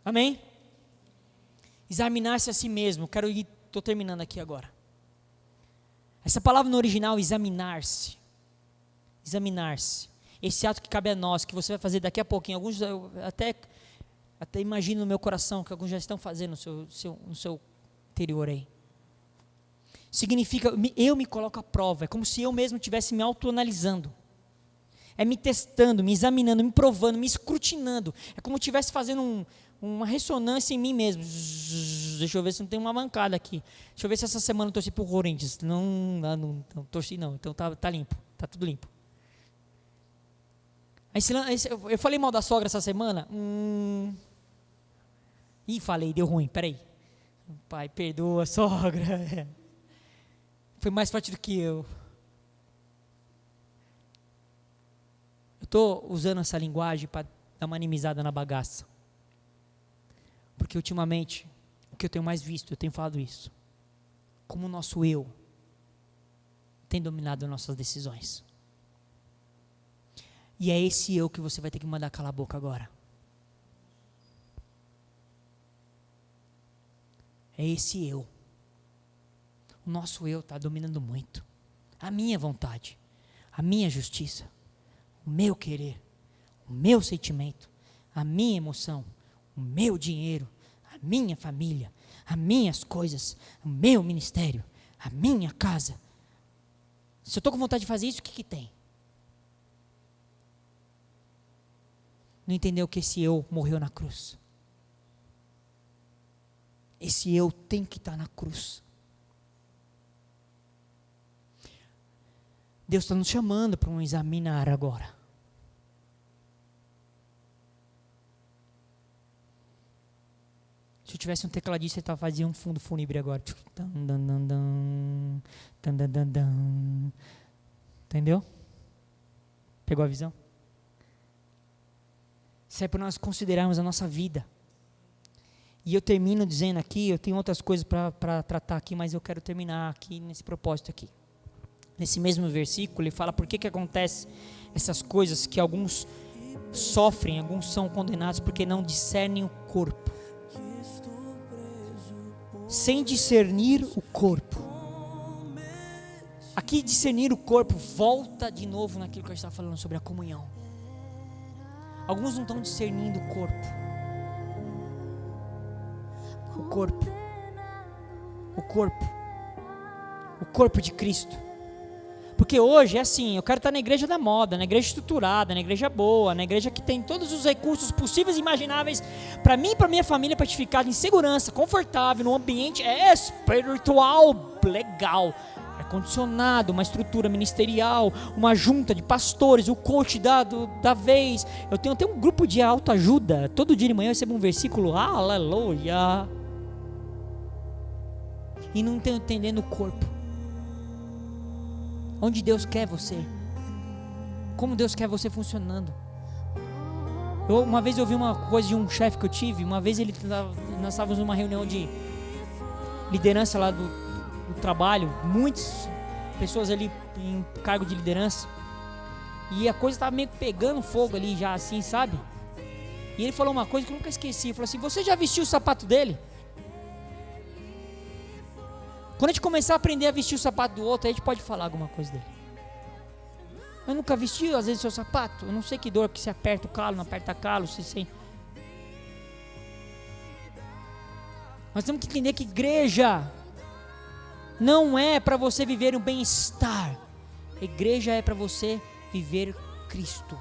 Amém? Examinar-se a si mesmo. Estou terminando aqui agora. Essa palavra no original, examinar-se. Examinar-se. Esse ato que cabe a nós, que você vai fazer daqui a pouquinho. Alguns eu até imagino no meu coração que alguns já estão fazendo no seu interior aí. Significa, eu me coloco à prova. É como se eu mesmo estivesse me autoanalisando. É me testando, me examinando, me provando, me escrutinando. É como se eu estivesse fazendo uma ressonância em mim mesmo. Deixa eu ver se não tem uma mancada aqui. Deixa eu ver se essa semana eu torci pro Corinthians. Não torci não. Então tá limpo. Tá tudo limpo. Eu falei mal da sogra essa semana? Ih, falei, deu ruim. Peraí. Pai, perdoa a sogra. Foi mais forte do que eu. Eu estou usando essa linguagem para dar uma animizada na bagaça. Porque ultimamente, o que eu tenho mais visto, eu tenho falado isso. Como o nosso eu tem dominado nossas decisões. E é esse eu que você vai ter que mandar calar a boca agora. É esse eu. O nosso eu está dominando muito. A minha vontade, a minha justiça, o meu querer, o meu sentimento, a minha emoção, o meu dinheiro, a minha família, as minhas coisas, o meu ministério, a minha casa. Se eu estou com vontade de fazer isso, o que tem? Não entendeu que esse eu morreu na cruz. Esse eu tem que estar na cruz. Deus está nos chamando para um examinar agora. Se eu tivesse um tecladista, ele fazia um fundo fúnebre agora. Entendeu? Pegou a visão? Isso é para nós considerarmos a nossa vida. E eu termino dizendo aqui, eu tenho outras coisas para tratar aqui, mas eu quero terminar aqui nesse propósito aqui. Nesse mesmo versículo, ele fala por que acontece essas coisas que alguns sofrem, alguns são condenados porque não discernem o corpo. Sem discernir o corpo. Aqui discernir o corpo volta de novo naquilo que a gente estava falando sobre a comunhão. Alguns não estão discernindo o corpo. O corpo. O corpo. O corpo de Cristo. Porque hoje é assim, eu quero estar na igreja da moda, na igreja estruturada, na igreja boa, na igreja que tem todos os recursos possíveis e imagináveis para mim e para minha família, para ficar em segurança, confortável, num ambiente espiritual, legal, ar-condicionado, uma estrutura ministerial, uma junta de pastores, o coach da vez. Eu tenho até um grupo de autoajuda, todo dia de manhã eu recebo um versículo, aleluia. E não estou entendendo o corpo. Onde Deus quer você. Como Deus quer você funcionando. Uma vez eu ouvi uma coisa de um chefe que eu tive. Uma vez nós estávamos numa reunião de liderança lá do trabalho. Muitas pessoas ali em cargo de liderança. E a coisa estava meio que pegando fogo ali já assim, sabe? E ele falou uma coisa que eu nunca esqueci. Ele falou assim, você já vestiu o sapato dele? Quando a gente começar a aprender a vestir o sapato do outro, aí a gente pode falar alguma coisa dele. Eu nunca vesti, às vezes, seu sapato. Eu não sei que dor que se aperta o calo, não aperta calo, se sem. Nós temos que entender que igreja não é para você viver um bem-estar. Igreja é para você viver Cristo.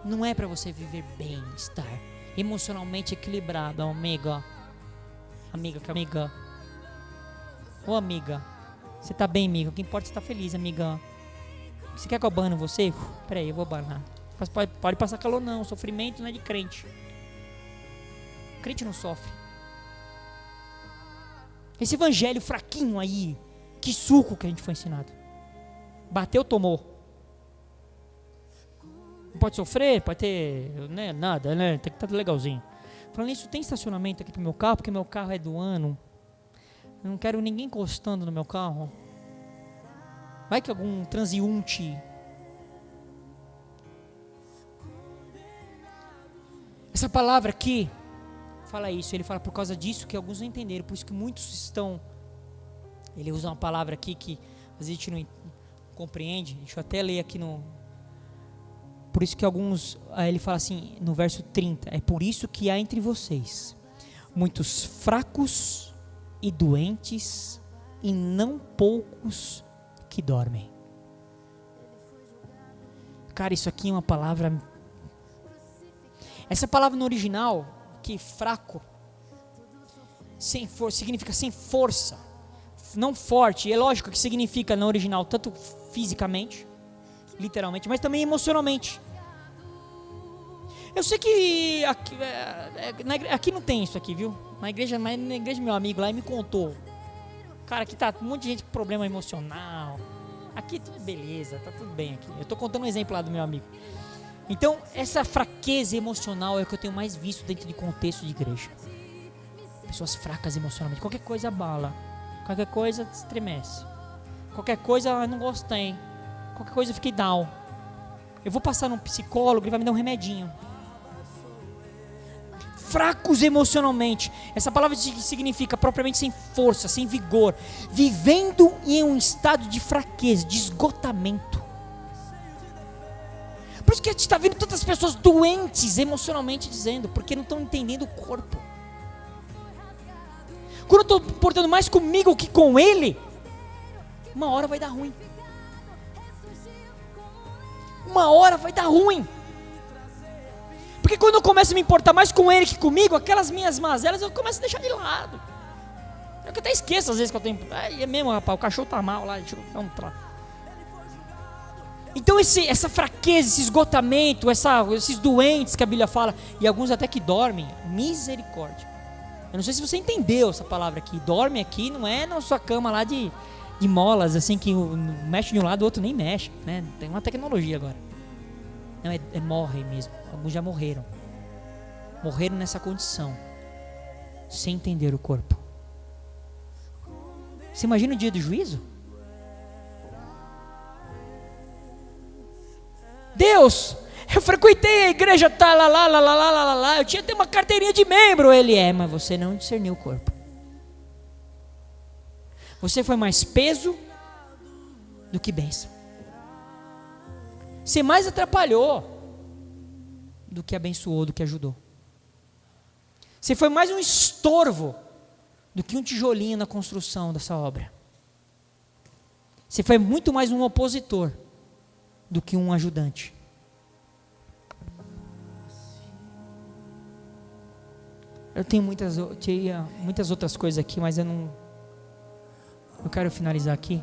Não é para você viver bem-estar. Emocionalmente equilibrado, amiga. Amiga. Ô amiga, você tá bem, amiga? O que importa é você tá feliz, amiga. Você quer que eu abane você? Peraí, eu vou abanar. Pode passar calor não, sofrimento não é de crente. Crente não sofre. Esse evangelho fraquinho aí, que suco que a gente foi ensinado. Bateu, tomou. Não pode sofrer, pode ter, né, nada, né? Tem que estar legalzinho. Falando isso, tem estacionamento aqui pro meu carro, porque meu carro é do ano. Eu não quero ninguém encostando no meu carro. Vai que algum transeunte Essa palavra aqui fala isso. Ele fala por causa disso que alguns não entenderam. Por isso que muitos estão... Ele usa uma palavra aqui que às vezes a gente não compreende. Deixa eu até ler aqui no... Por isso que alguns... Ele fala assim no verso 30. É por isso que há entre vocês muitos fracos e doentes e não poucos que dormem. Cara, isso aqui é uma palavra... Essa palavra no original, que fraco, sem força, significa sem força, não forte. E é lógico que significa no original tanto fisicamente, literalmente, mas também emocionalmente. Eu sei que aqui não tem isso aqui, viu? Mas na igreja meu amigo lá, ele me contou. Cara, aqui tá um monte de gente com problema emocional. Aqui tudo beleza, tá tudo bem aqui. Eu tô contando um exemplo lá do meu amigo. Então, essa fraqueza emocional é o que eu tenho mais visto dentro de contexto de igreja. Pessoas fracas emocionalmente. Qualquer coisa abala. Qualquer coisa estremece. Qualquer coisa, não gostei. Qualquer coisa eu fiquei down. Eu vou passar num psicólogo, ele vai me dar um remedinho. Fracos emocionalmente. Essa palavra significa propriamente sem força, sem vigor. Vivendo em um estado de fraqueza, de esgotamento. Por isso que a gente está vendo tantas pessoas doentes emocionalmente dizendo, porque não estão entendendo o corpo. Quando eu estou portando mais comigo que com ele, uma hora vai dar ruim. Uma hora vai dar ruim. Porque quando eu começo a me importar mais com ele que comigo, aquelas minhas mazelas eu começo a deixar de lado. Eu até esqueço às vezes que eu tenho... É mesmo, rapaz, o cachorro tá mal lá, deixa eu dar um trato. Então essa fraqueza, esse esgotamento, esses doentes que a Bíblia fala, e alguns até que dormem, misericórdia. Eu não sei se você entendeu essa palavra aqui. Dorme aqui não é na sua cama lá de molas, assim, que mexe de um lado, o outro nem mexe, né? Tem uma tecnologia agora. Não, morre mesmo. Alguns já morreram. Morreram nessa condição, sem entender o corpo. Você imagina o dia do juízo? Deus, eu frequentei a igreja, tá lá, eu tinha até uma carteirinha de membro. Ele mas você não discerniu o corpo. Você foi mais peso do que bênção. Você mais atrapalhou do que abençoou, do que ajudou. Você foi mais um estorvo do que um tijolinho na construção dessa obra. Você foi muito mais um opositor do que um ajudante. Eu tenho muitas outras coisas aqui, mas eu quero finalizar aqui.